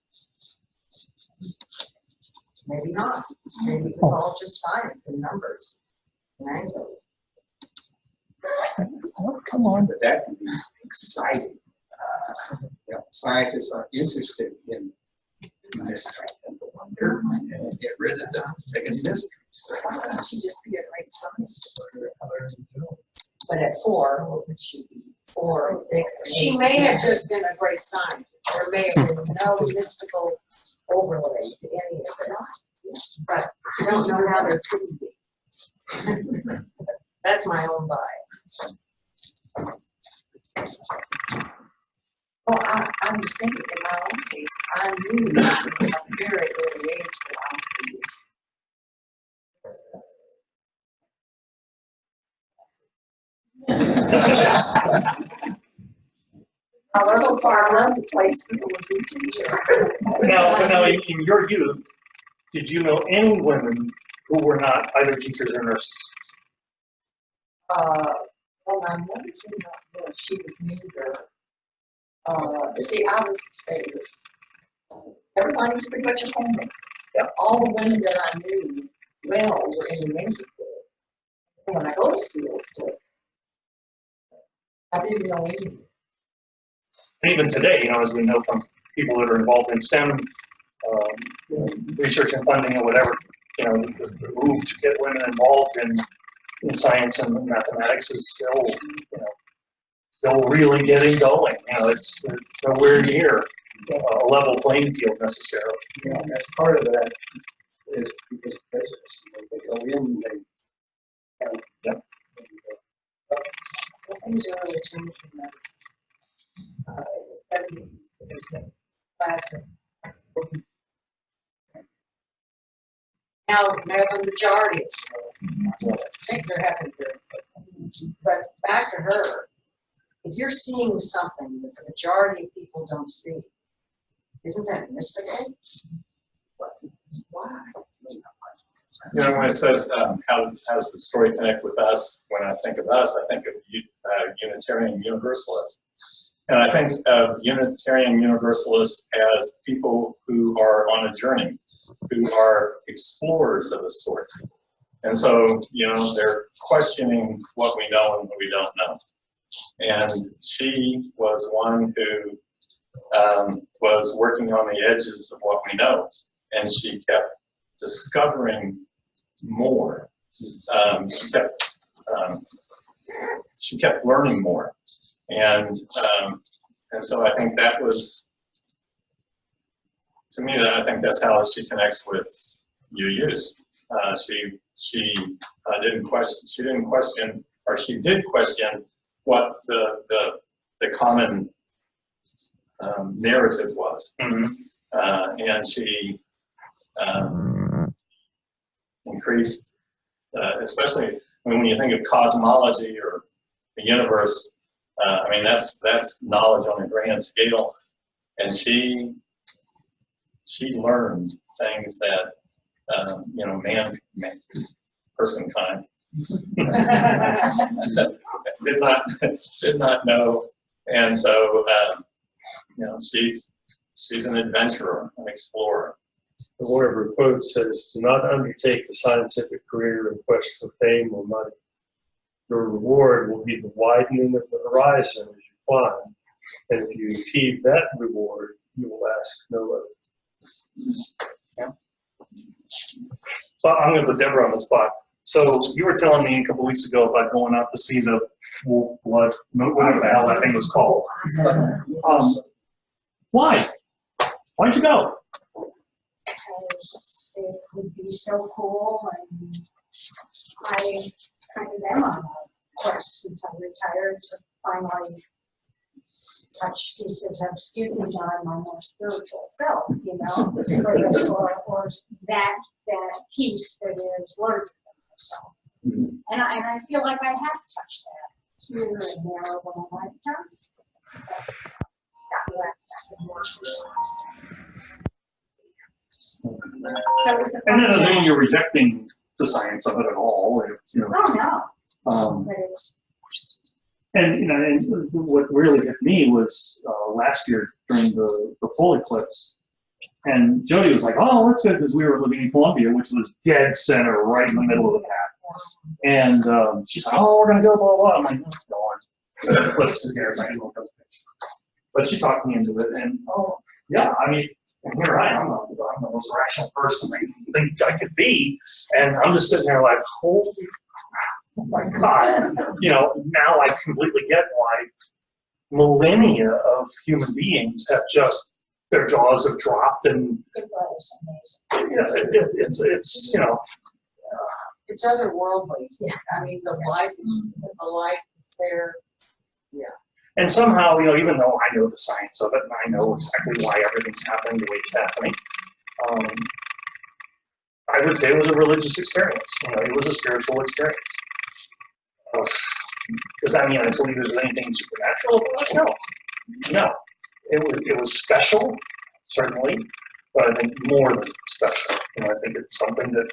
Maybe not. Maybe it was all just science and numbers and angles. Oh, come on. But that can be exciting. Scientists are interested in strengthen the wonder and get rid of the friggin' mysteries. Why don't she just be a great scientist? But at 4, what would she be? 4 and 6. She may have just been a great scientist. There may have been no mystical overlay to any of this. But I don't know how there could be. That's my own bias. Well, I was thinking in my own case, I knew at a very early age that I was going to a little far around the place people would be teacher. Now, in your youth, did you know any women who were not either teachers or nurses? Well, my mother did not know she was neither. See, I was, everybody was pretty much a homemaker. All the women that I knew well were in the neighborhood. When I go to school, of course, I didn't know anything. And even today, as we know from people that are involved in STEM research and funding or whatever, the move to get women involved in science and mathematics is still really getting going. It's nowhere near a level playing field necessarily. Yeah, and that's part of that is because of prejudice. They go in, Things are really changing in those 70s. There's been plastic. Now, the majority of things are happening very quickly. But back to her, if you're seeing something that the majority of people don't see, isn't that mystical? Why? When it says, how does the story connect with us? When I think of us, I think of Unitarian Universalists. And I think of Unitarian Universalists as people who are on a journey, who are explorers of a sort. And so, they're questioning what we know and what we don't know. And she was one who was working on the edges of what we know. And she kept discovering more. She kept learning more. And so I think that was, to me, I think that's how she connects with UUs. She didn't question, or she did question what the common narrative was. Mm-hmm. And she increased, especially when you think of cosmology or the universe, that's knowledge on a grand scale. And she learned things that, person kind did not know. And so, she's an adventurer, an explorer. The Warrior quote says, "Do not undertake the scientific career in quest for fame or money. Your reward will be the widening of the horizon as you climb, and if you achieve that reward, you will ask no other." Yeah. So I'm going to put Deborah on the spot. So you were telling me a couple weeks ago about going out to see the wolf blood, whatever the hell that thing was called. Why? Why'd you go? Because it would be so cool, and I kind of am on a course since I retired to finally touch pieces of, excuse me, John, my more spiritual self, or that piece that is larger than myself. And I feel like I have touched that here and there over my lifetime. So it was a And that doesn't mean you're rejecting the science of it at all. It's, oh no. And what really hit me was last year during the full eclipse. And Jody was like, "Oh, that's good," because we were living in Columbia, which was dead center, right in the middle of the path. And she said, "Oh, we're gonna go, blah blah." I'm like, "No, go on." The eclipse is here, so I can look up. But she talked me into it, and yeah, And here I am, I'm the most rational person I think I could be, and I'm just sitting there like, holy, oh my God. You know, now I completely get why millennia of human beings have just, their jaws have dropped, and it's you know. It's otherworldly. Yeah. I mean, the life is there. Yeah. And somehow, you know, even though I know the science of it and I know exactly why everything's happening the way it's happening, I would say it was a religious experience. You know, it was a spiritual experience. Does that mean I believe there's anything supernatural about it? No. It was special, certainly, but I think more than special. You know, I think it's something that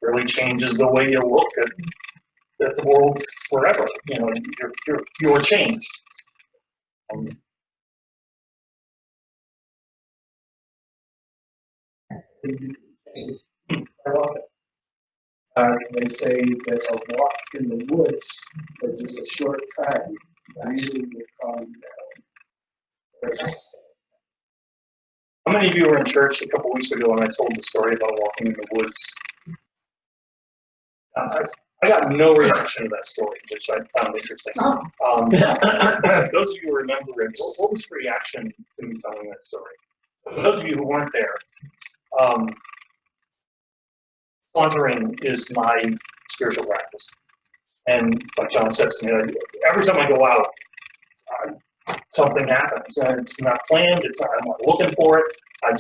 really changes the way you look at the world forever. You know, you're changed. They say that a walk in the woods is just a short time. Really will How many of you were in church a couple weeks ago when I told the story about walking in the woods? I got no reaction to that story, which I found interesting. Those of you who remember it, what was the reaction to me telling that story? For those of you who weren't there, sauntering is my spiritual practice. And like John said to me, every time I go out, something happens. And it's not planned, I'm not looking for it, I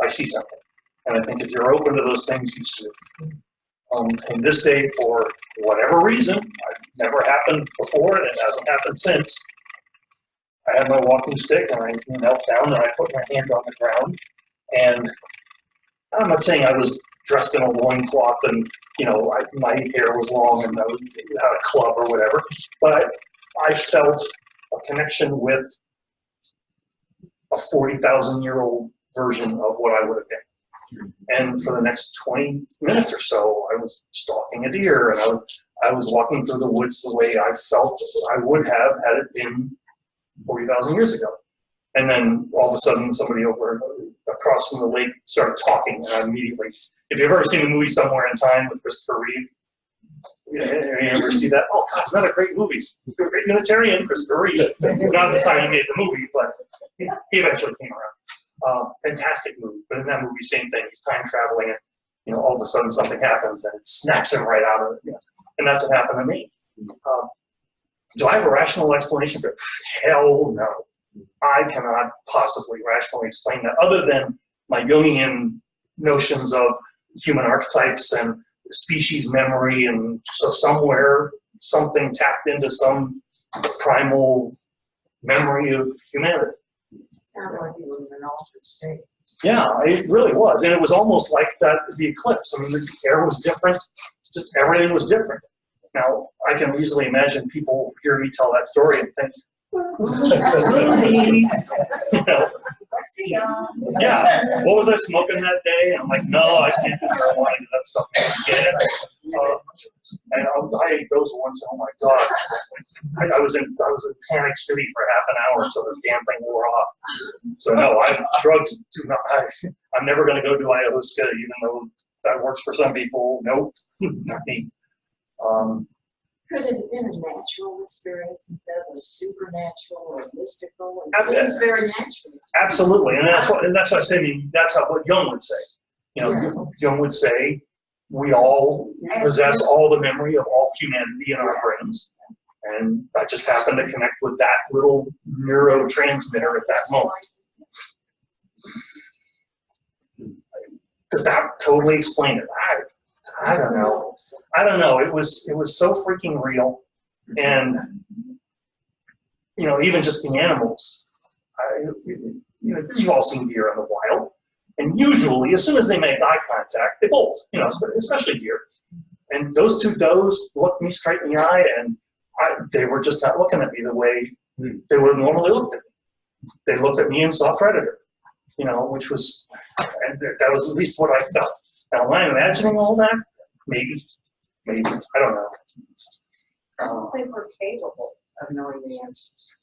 see something. And I think if you're open to those things, you see it. And this day, for whatever reason, I've never happened before and it hasn't happened since, I had my walking stick and I knelt down and I put my hand on the ground. And I'm not saying I was dressed in a loincloth and, you know, my hair was long and I had a club or whatever, but I felt a connection with a 40,000-year-old version of what I would have been. And for the next 20 minutes or so, I was stalking a deer and I was walking through the woods the way I felt I would have had it been 40,000 years ago. And then all of a sudden, somebody over across from the lake started talking, and I immediately, if you've ever seen the movie Somewhere in Time with Christopher Reeve, you ever see that? Oh God, another great movie. Great Unitarian, Christopher Reeve. Not the time he made the movie, but he eventually came around. Fantastic movie. But in that movie, same thing. He's time traveling, and you know, all of a sudden something happens, and it snaps him right out of it. You know? And that's what happened to me. Do I have a rational explanation for it? Hell no. I cannot possibly rationally explain that other than my Jungian notions of human archetypes and species memory, and so somewhere something tapped into some primal memory of humanity. Sounds like you were in an altered state. Yeah, it really was. And it was almost like that, the eclipse. I mean, the air was different, just everything was different. Now, I can easily imagine people hear me tell that story and think, you know, yeah, what was I smoking that day? And I'm like, no, I can't do marijuana, that stuff again. And I ate those ones, oh my God. I was in Panic City for half an hour until the damn thing wore off. So no, drugs do not, I'm never gonna go do ayahuasca, even though that works for some people. Nope, not me. Could it have been a natural experience instead of a supernatural or mystical? It seems very natural. Absolutely, and that's what I say. I mean, that's what Jung would say. You know, yeah. Jung would say we all possess all the memory of all humanity in our brains, and I just happen to connect with that little neurotransmitter at that moment. Does that totally explain it? I don't know. I don't know. It was so freaking real, and you know, even just the animals. You know, you've all seen deer in the wild, and usually, as soon as they make eye contact, they bolt. You know, especially deer. And those two does looked me straight in the eye, and they were just not looking at me the way they would have normally looked at me. They looked at me and saw predator. You know, which was, and that was at least what I felt. Now, am I imagining all that? Maybe, I don't know. I don't think we're capable of knowing the answers.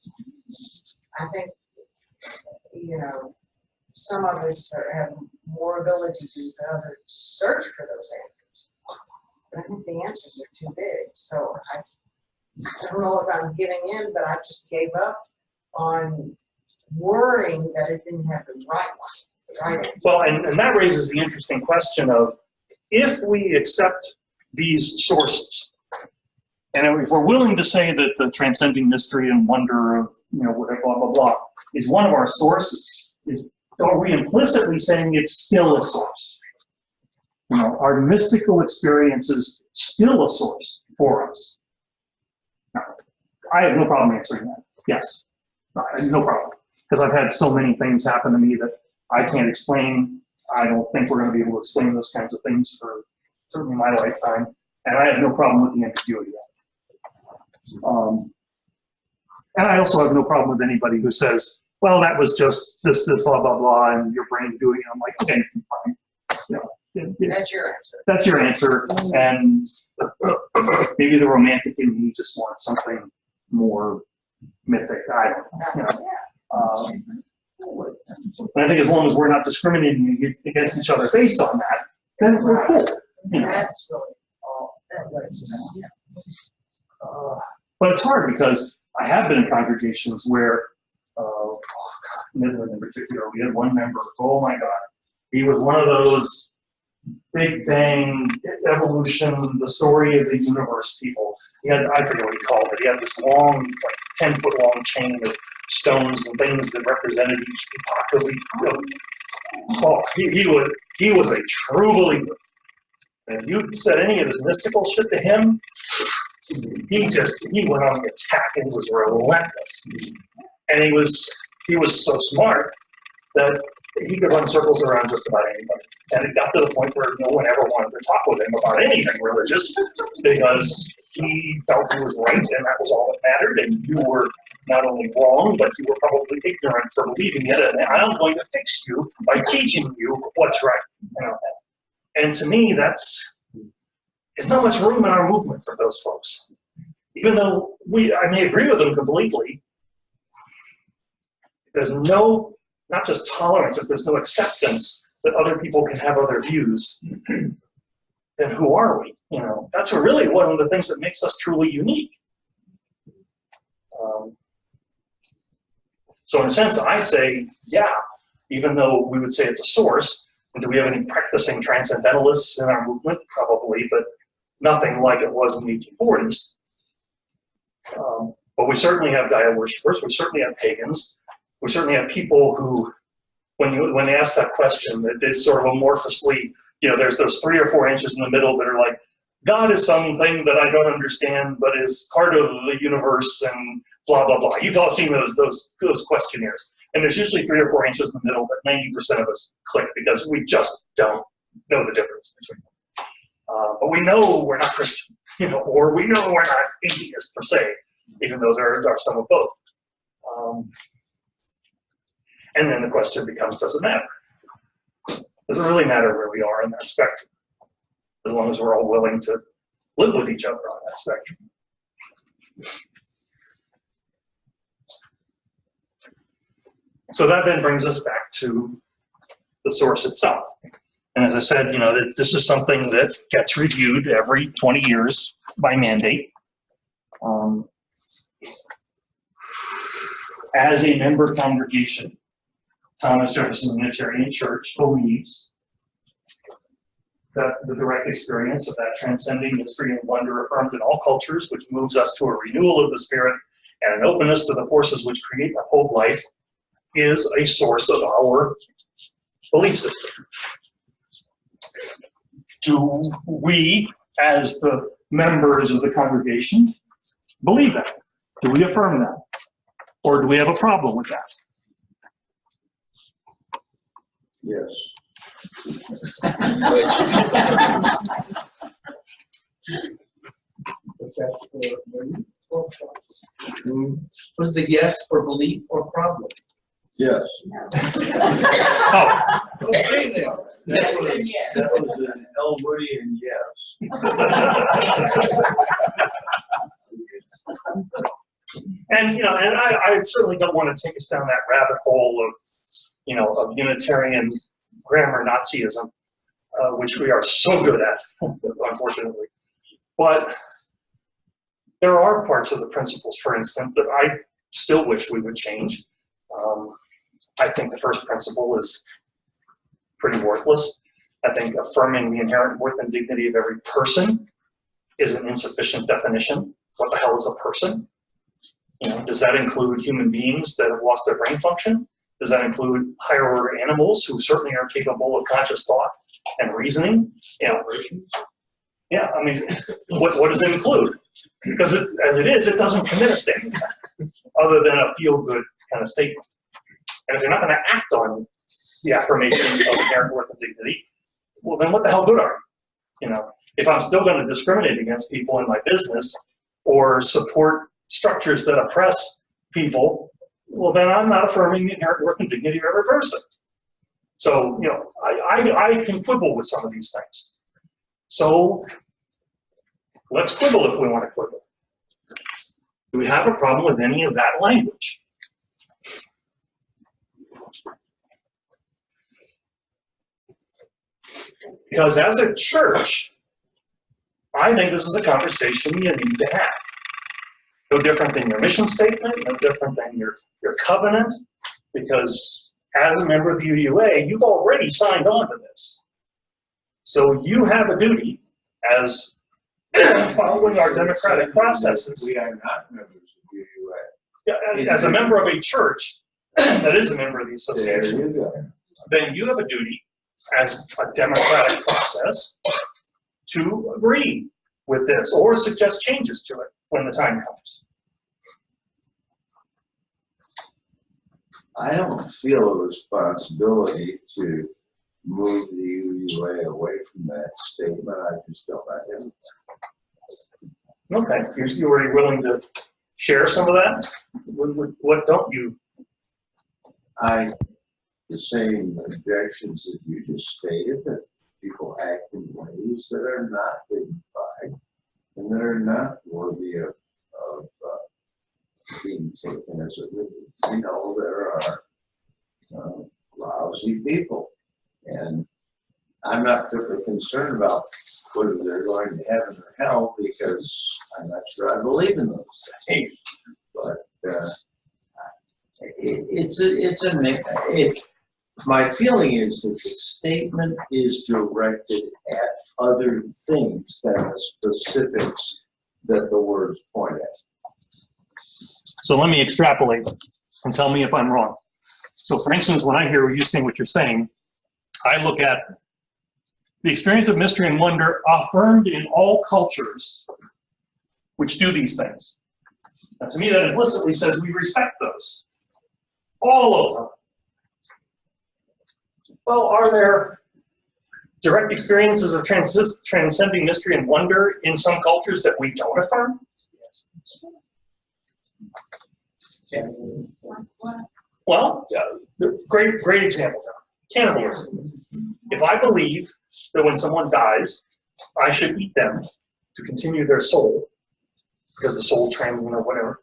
I think, you know, some of us have more abilities than others to search for those answers. But I think the answers are too big. So I don't know if I'm giving in, but I just gave up on worrying that it didn't have the right one, the right answer. Well, and that raises the interesting question of, if we accept these sources, and if we're willing to say that the transcending mystery and wonder of, whatever, blah, blah, blah, is one of our sources, are we implicitly saying it's still a source? Are mystical experiences still a source for us? No. I have no problem answering that. Yes. I have no problem. Because I've had so many things happen to me that I can't explain. I don't think we're going to be able to explain those kinds of things for certainly my lifetime. And I have no problem with the ambiguity of it. And I also have no problem with anybody who says, well, that was just this blah, blah, blah, and your brain doing it. I'm like, okay, fine. That's your answer. That's your answer. And maybe the romantic in me just wants something more mythic. I don't know. And I think as long as we're not discriminating against each other based on that, then we're cool. That's really all. But it's hard because I have been in congregations where, Midland in particular, we had one member, oh my God, he was one of those Big Bang, evolution, the story of the universe people. He had, I forget what he called it, he had this long, 10-foot long chain of stones and things that represented each epoch of he was a true believer. And if you said any of his mystical shit to him, he went on the attack and was relentless. And he was so smart that he could run circles around just about anybody. And it got to the point where no one ever wanted to talk with him about anything religious because he felt he was right and that was all that mattered. And you were not only wrong, but you were probably ignorant for believing it. And I'm going to fix you by teaching you what's right. And to me, there's not much room in our movement for those folks. Even though I may agree with them completely, if there's not just tolerance, if there's no acceptance that other people can have other views, then who are we? That's really one of the things that makes us truly unique. So in a sense, I say, yeah, even though we would say it's a source, and do we have any practicing transcendentalists in our movement? Probably, but nothing like it was in the 1840s. But we certainly have Gaia worshippers, we certainly have pagans, we certainly have people who, when they ask that question, it's sort of amorphously, there's those 3 or 4 inches in the middle that are like, God is something that I don't understand, but is part of the universe and blah, blah, blah. You've all seen those questionnaires. And there's usually 3 or 4 inches in the middle that 90% of us click because we just don't know the difference between them. But we know we're not Christian, or we know we're not atheist per se, even though there are some of both. And then the question becomes, does it matter? Does it really matter where we are in that spectrum? As long as we're all willing to live with each other on that spectrum. So that then brings us back to the source itself. And as I said, this is something that gets reviewed every 20 years by mandate. As a member congregation, Thomas Jefferson Unitarian Church believes that the direct experience of that transcending mystery and wonder affirmed in all cultures, which moves us to a renewal of the spirit and an openness to the forces which create and uphold life, is a source of our belief system. Do we, as the members of the congregation, believe that? Do we affirm that? Or do we have a problem with that? Yes. Was the yes for belief or problem? Yes. Oh. Okay, then. Yes and yes. That was an Elwoodian yes. And I certainly don't want to take us down that rabbit hole of of Unitarian grammar Nazism, which we are so good at, unfortunately. But there are parts of the principles, for instance, that I still wish we would change. I think the first principle is pretty worthless. I think affirming the inherent worth and dignity of every person is an insufficient definition. What the hell is a person? Does that include human beings that have lost their brain function? Does that include higher order animals who certainly are capable of conscious thought and reasoning? Yeah, I mean, what does it include? Because as it is, it doesn't commit us to anything other than a feel-good kind of statement. And if you're not going to act on the affirmation of inherent worth and dignity, well, then what the hell good are you? If I'm still going to discriminate against people in my business or support structures that oppress people, well, then I'm not affirming the inherent worth and dignity of every person. So, I can quibble with some of these things. So let's quibble if we want to quibble. Do we have a problem with any of that language? Because as a church, I think this is a conversation you need to have. No different than your mission statement, no different than your covenant, because as a member of the UUA, you've already signed on to this. So you have a duty as following our democratic processes. We are not members of the UUA. As a member of a church that is a member of the association, There you go. then you have a duty as a democratic process to agree with this or suggest changes to it when the time comes. I don't feel a responsibility to move the UUA away from that statement. I just don't have it. Okay, you already willing to share some of that? What don't you? The same objections that you just stated, that people act in ways that are not dignified and that are not worthy of being taken as a, there are lousy people. And I'm not particularly concerned about whether they're going to heaven or hell, because I'm not sure I believe in those things. But my feeling is that the statement is directed at other things than the specifics that the words point at. So let me extrapolate and tell me if I'm wrong. So for instance, when I hear you saying what you're saying, I look at the experience of mystery and wonder affirmed in all cultures which do these things. Now, to me, that implicitly says we respect those. All of them. Well, are there direct experiences of transcending mystery and wonder in some cultures that we don't affirm? Yes. Well, great example. Cannibalism. If I believe that when someone dies, I should eat them to continue their soul, because the soul training or whatever.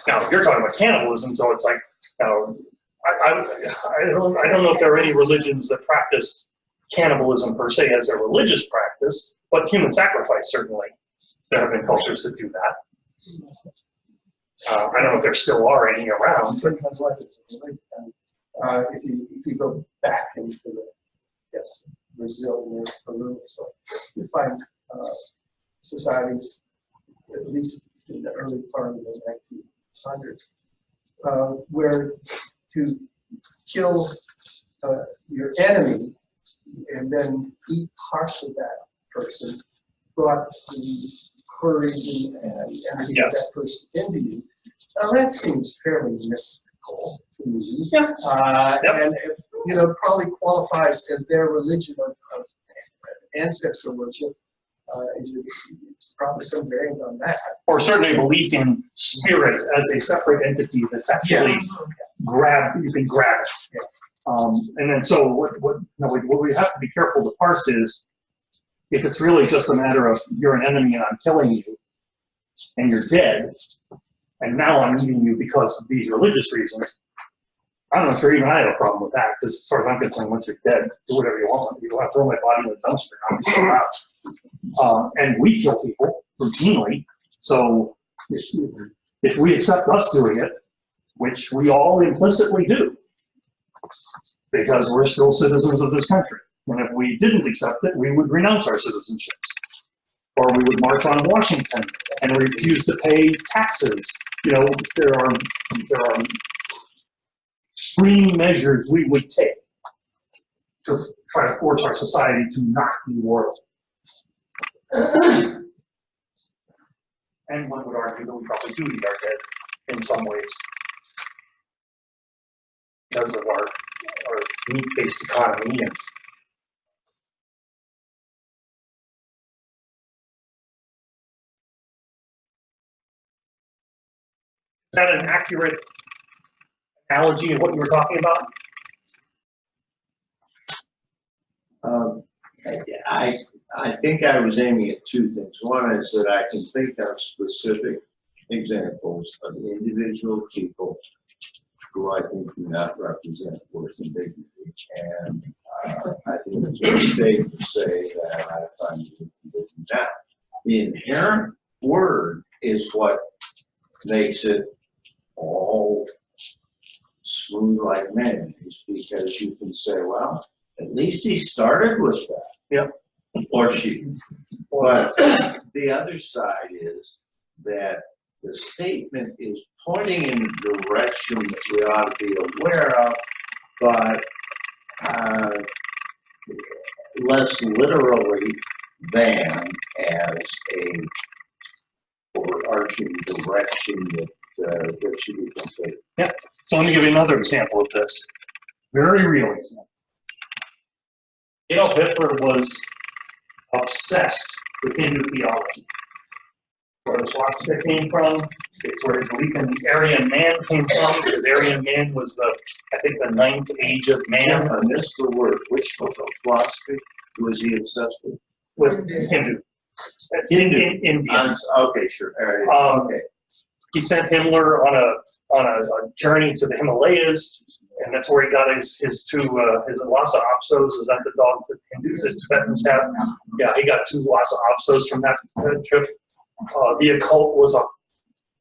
Now, you're talking about cannibalism, so it's like, I don't know if there are any religions that practice cannibalism per se as a religious practice, but human sacrifice certainly. There have been cultures that do that. I don't know if there still are any around, but if you go back into Brazil or Peru, so you find societies, at least in the early part of the 1900s, where to kill your enemy and then eat parts of that person brought the courage and energy of that person into you. Now that seems fairly mystical to me. Yeah. And it probably qualifies as their religion of ancestor worship. It's probably some variant on that. Or certainly belief in spirit as a separate entity that's actually you can grab it. Yeah. And then so what we have to be careful to parse is, if it's really just a matter of you're an enemy and I'm killing you and you're dead, and now I'm eating you because of these religious reasons, I'm not sure even I have a problem with that, because as far as I'm concerned, once you're dead, do whatever you want. You don't have to throw my body in the dumpster, I'll be so out. And we kill people routinely, so if we accept us doing it, which we all implicitly do, because we're still citizens of this country. And if we didn't accept it, we would renounce our citizenships. Or we would march on Washington and refuse to pay taxes. You know, there are extreme measures we would take to try to force our society to not be world. And one would argue that we probably do eat our dead in some ways, because of our meat-based economy. And is that an accurate analogy of what you were talking about? I think I was aiming at two things. One is that I can think of specific examples of individual people who I think do not represent worth and dignity. And I think it's a mistake to say that I find worth and dignity. Now, the inherent word is what makes it all smooth like mayonnaise, because you can say, well, at least he started with that. Yep. Or she. But the other side is that the statement is pointing in the direction that we ought to be aware of, but less literally than as a overarching direction that should be considered. Yeah. So let me give you another example of this. Very real example. Adolf Hitler was obsessed with Hindu theology. Where the swastika came from, it's where his belief in the Aryan man came from, because Aryan man was I think the 9th age of man. I missed the word. Which philosophy was he obsessed with? With Hindu. In India. Okay, sure. Okay. He sent Himmler on a journey to the Himalayas, and that's where he got his Lhasa Apsos. Is that the dogs that the Tibetans have? Yeah, he got 2 Lhasa Apsos from that trip. The occult was a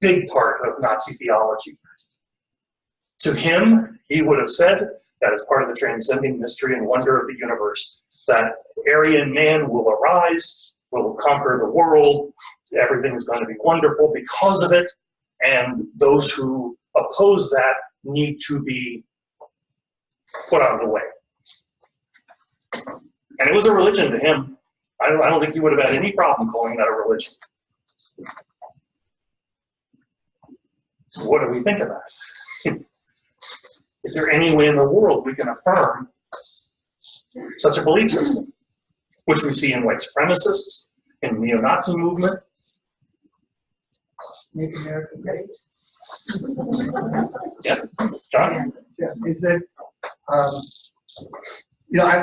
big part of Nazi theology. To him, he would have said that as part of the transcending mystery and wonder of the universe, that Aryan man will arise, will conquer the world, everything is going to be wonderful because of it, and those who oppose that need to be put out of the way. And it was a religion to him. I don't think he would have had any problem calling that a religion. So what do we think of that? Is there any way in the world we can affirm such a belief system, which we see in white supremacists, in the neo-Nazi movement? Make America great. Yeah, John? Yeah, is that,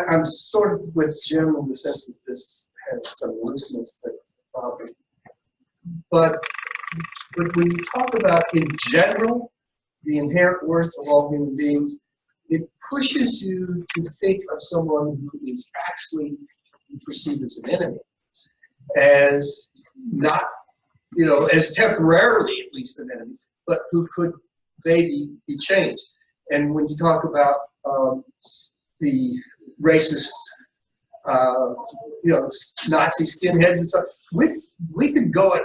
I'm sort of with Jim in the sense that this has some looseness that's a problem. But when you talk about, in general, the inherent worth of all human beings, it pushes you to think of someone who is actually perceived as an enemy, as not, as temporarily at least an enemy, but who could maybe be changed. And when you talk about the racist, Nazi skinheads and stuff, we could go at,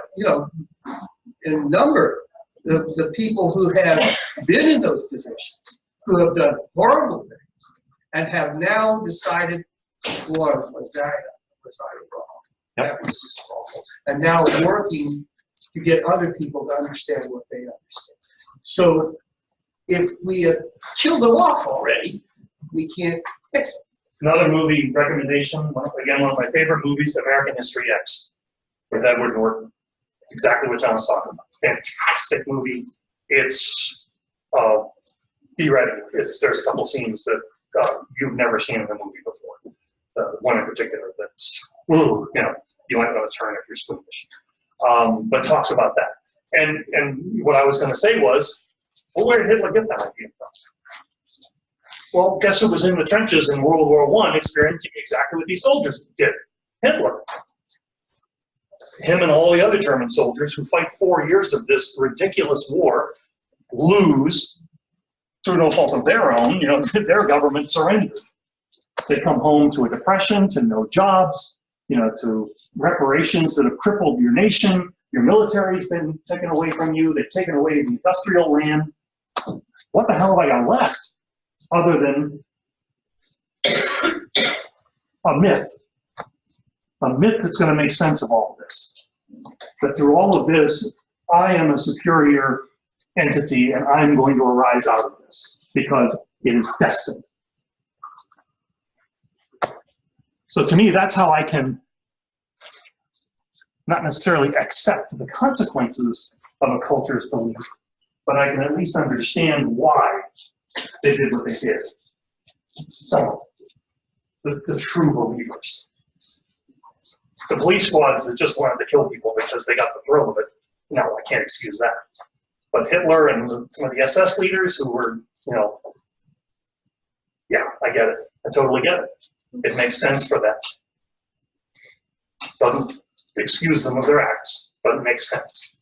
in number the people who have been in those positions, who have done horrible things, and have now decided, boy, was I wrong? Yep. That was just awful. And now working to get other people to understand what they understand. So if we have killed them off already, we can't fix it. Another movie recommendation, again, one of my favorite movies, American History X, with Edward Norton. Exactly what John was talking about. Fantastic movie. It's, be ready. There's a couple scenes that you've never seen in the movie before. One in particular that's, you might want to turn if you're squeamish. But talks about that. And what I was going to say was, well, where did Hitler get that idea from? Well, guess who was in the trenches in World War I experiencing exactly what these soldiers did? Hitler. Him and all the other German soldiers who fight 4 years of this ridiculous war lose through no fault of their own. You know, their government surrendered. They come home to a depression, to no jobs, you know, to reparations that have crippled your nation. Your military's been taken away from you. They've taken away the industrial land. What the hell have I got left other than a myth? A myth that's going to make sense of all of this. But through all of this, I am a superior entity and I'm going to arise out of this because it is destined. So to me, that's how I can not necessarily accept the consequences of a culture's belief, but I can at least understand why they did what they did. So, the true believers. The police squads that just wanted to kill people because they got the thrill of it, no, I can't excuse that. But Hitler and some of the SS leaders who were, you know, yeah, I get it. I totally get it. It makes sense for them. Doesn't excuse them of their acts, but it makes sense.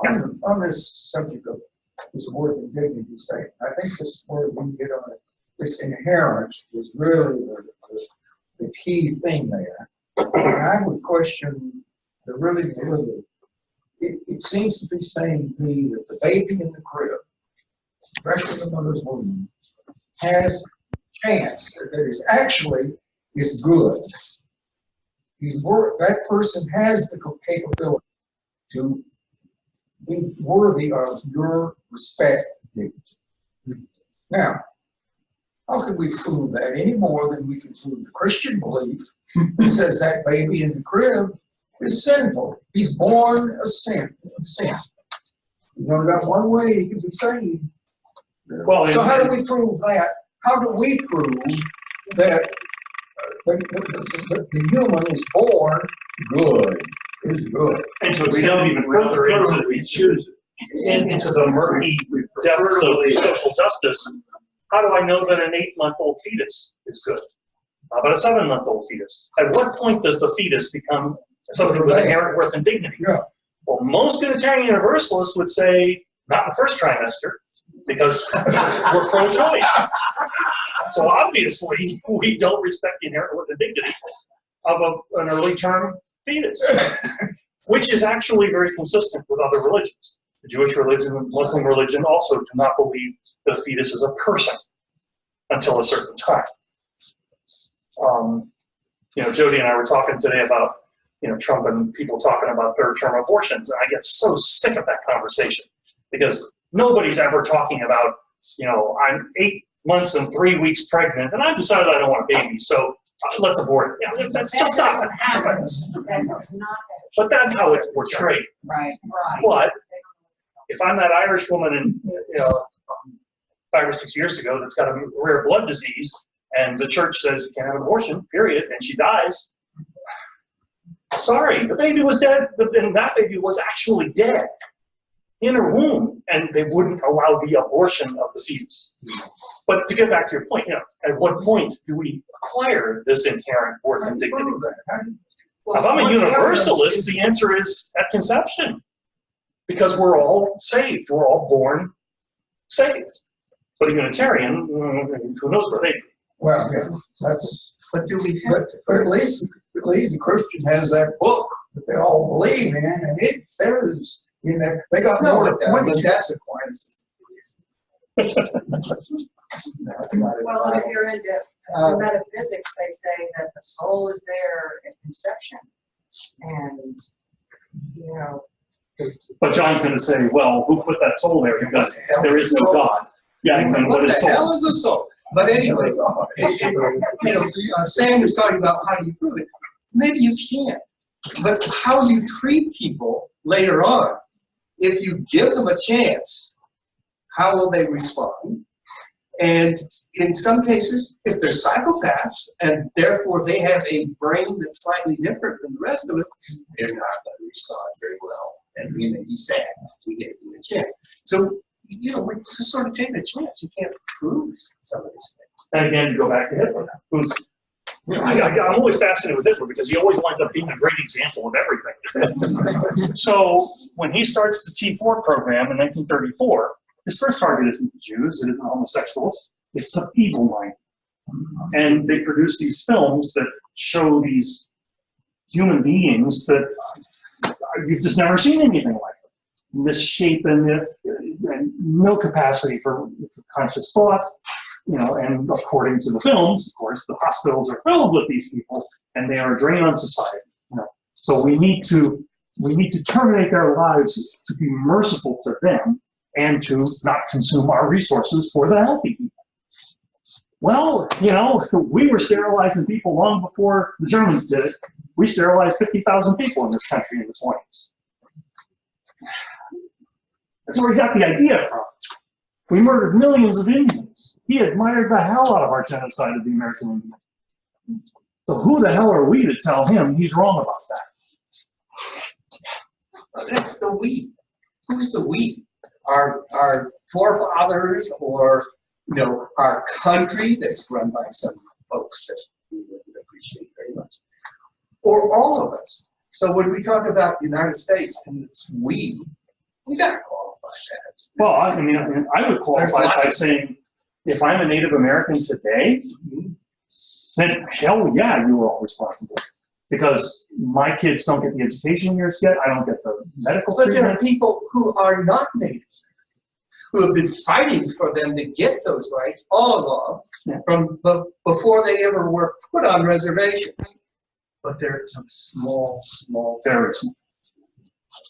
On this subject of this word indignity statement, I think this word we get on it, this inherent is really the key thing there. And I would question the really, it seems to be saying to me that the baby in the crib, fresh from the mother's womb, has a chance that is actually is good. That person has the capability to be worthy of your respect. Now, how can we prove that any more than we can prove the Christian belief that says that baby in the crib is sinful? He's born a sin. He's only got one way he can be saved. Well, so how do we prove that? How do we prove that the human is born good? Is good. And to extend even further into the murky depths of social justice, how do I know that an 8-month-old fetus is good? How about a 7-month-old fetus? At what point does the fetus become something with inherent worth and dignity? Yeah. Well, most Unitarian Universalists would say, not in the first trimester, because we're pro-choice. So obviously, we don't respect the inherent worth and dignity of an early term fetus, which is actually very consistent with other religions. The Jewish religion and Muslim religion also do not believe that a fetus is a person until a certain time. You know, Jody and I were talking today about, you know, Trump and people talking about third-term abortions, and I get so sick of that conversation because nobody's ever talking about, you know, I'm 8 months and 3 weeks pregnant, and I've decided I don't want a baby, so let's abort it. Yeah, that's just not what happens. But that's how it's portrayed. Right. But if I'm that Irish woman in, you know, 5 or 6 years ago that's got a rare blood disease, and the church says you can't have an abortion, period, and she dies, sorry, the baby was dead, and that baby was actually dead in her womb, and they wouldn't allow the abortion of the fetus. But to get back to your point, you know, at what point do we acquire this inherent worth and dignity? If I'm a universalist, the answer is at conception, because we're all saved. We're all born saved. But a Unitarian, who knows where they be? Well, yeah, that's. But do we? But at least the Christian has that book that they all believe in, and it says, you know, they got more consequences. That's not it. Well, if you're into metaphysics, they say that the soul is there at conception, and you know. But John's going to say, well, who put that soul there? Because there is no God. Yeah, and what is the hell soul? is a soul? But anyway, you know, Sam was talking about how do you prove it. Maybe you can't, but how you treat people later on, if you give them a chance, how will they respond? And in some cases, if they're psychopaths and therefore they have a brain that's slightly different than the rest of us, they're not going to respond very well. And we may be sad we gave them a chance. So, you know, we're just sort of taking a chance. You can't prove some of these things. And again, you go back to Hitler, who's, you know, I'm always fascinated with Hitler because he always winds up being a great example of everything. So when he starts the T4 program in 1934, his first target isn't the Jews, it isn't homosexuals, it's the feeble-minded. And they produce these films that show these human beings that you've just never seen anything like them. Misshapen, and no capacity for conscious thought, you know, and according to the films, of course, the hospitals are filled with these people and they are a drain on society. You know? So we need to terminate their lives to be merciful to them and to not consume our resources for the healthy people. Well, you know, we were sterilizing people long before the Germans did it. We sterilized 50,000 people in this country in the 20s. That's where we got the idea from. We murdered millions of Indians. He admired the hell out of our genocide of the American Indian. So who the hell are we to tell him he's wrong about that? That's the we. Who's the we? Our forefathers, or you know, our country that's run by some folks that we would appreciate very much, or all of us. So when we talk about the United States and it's we got to qualify that. Well, I mean, I would qualify by saying, if I'm a Native American today, then hell yeah, you were all responsible. Because my kids don't get the education years yet, I don't get the medical But treatment. there are people who are not Native, who have been fighting for them to get those rights all along, from before they ever were put on reservations. But they're small, Very small.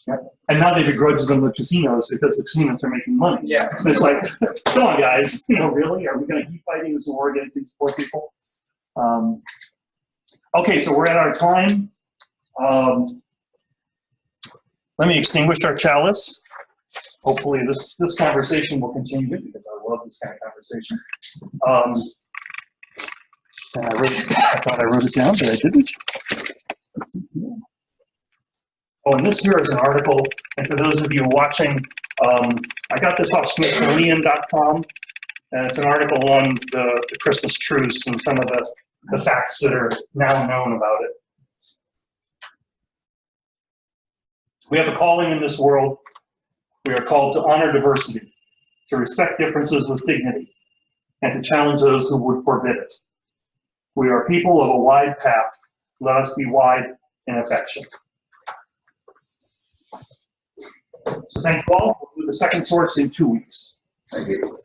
Yep. And now they begrudge them the casinos because the casinos are making money. Yeah. And it's like, come on, guys, you know, really? Are we going to keep fighting this war against these poor people? Okay, so we're at our time. Let me extinguish our chalice. Hopefully this conversation will continue because I love this kind of conversation. And I thought I wrote it down, but I didn't. Let's see here. Oh, and this here is an article, and for those of you watching, I got this off Smithsonian.com, and it's an article on the Christmas truce and some of the facts that are now known about it. We have a calling in this world. We are called to honor diversity, to respect differences with dignity, and to challenge those who would forbid it. We are people of a wide path. Let us be wide in affection. So thank you all. We'll do the second source in 2 weeks. Thank you.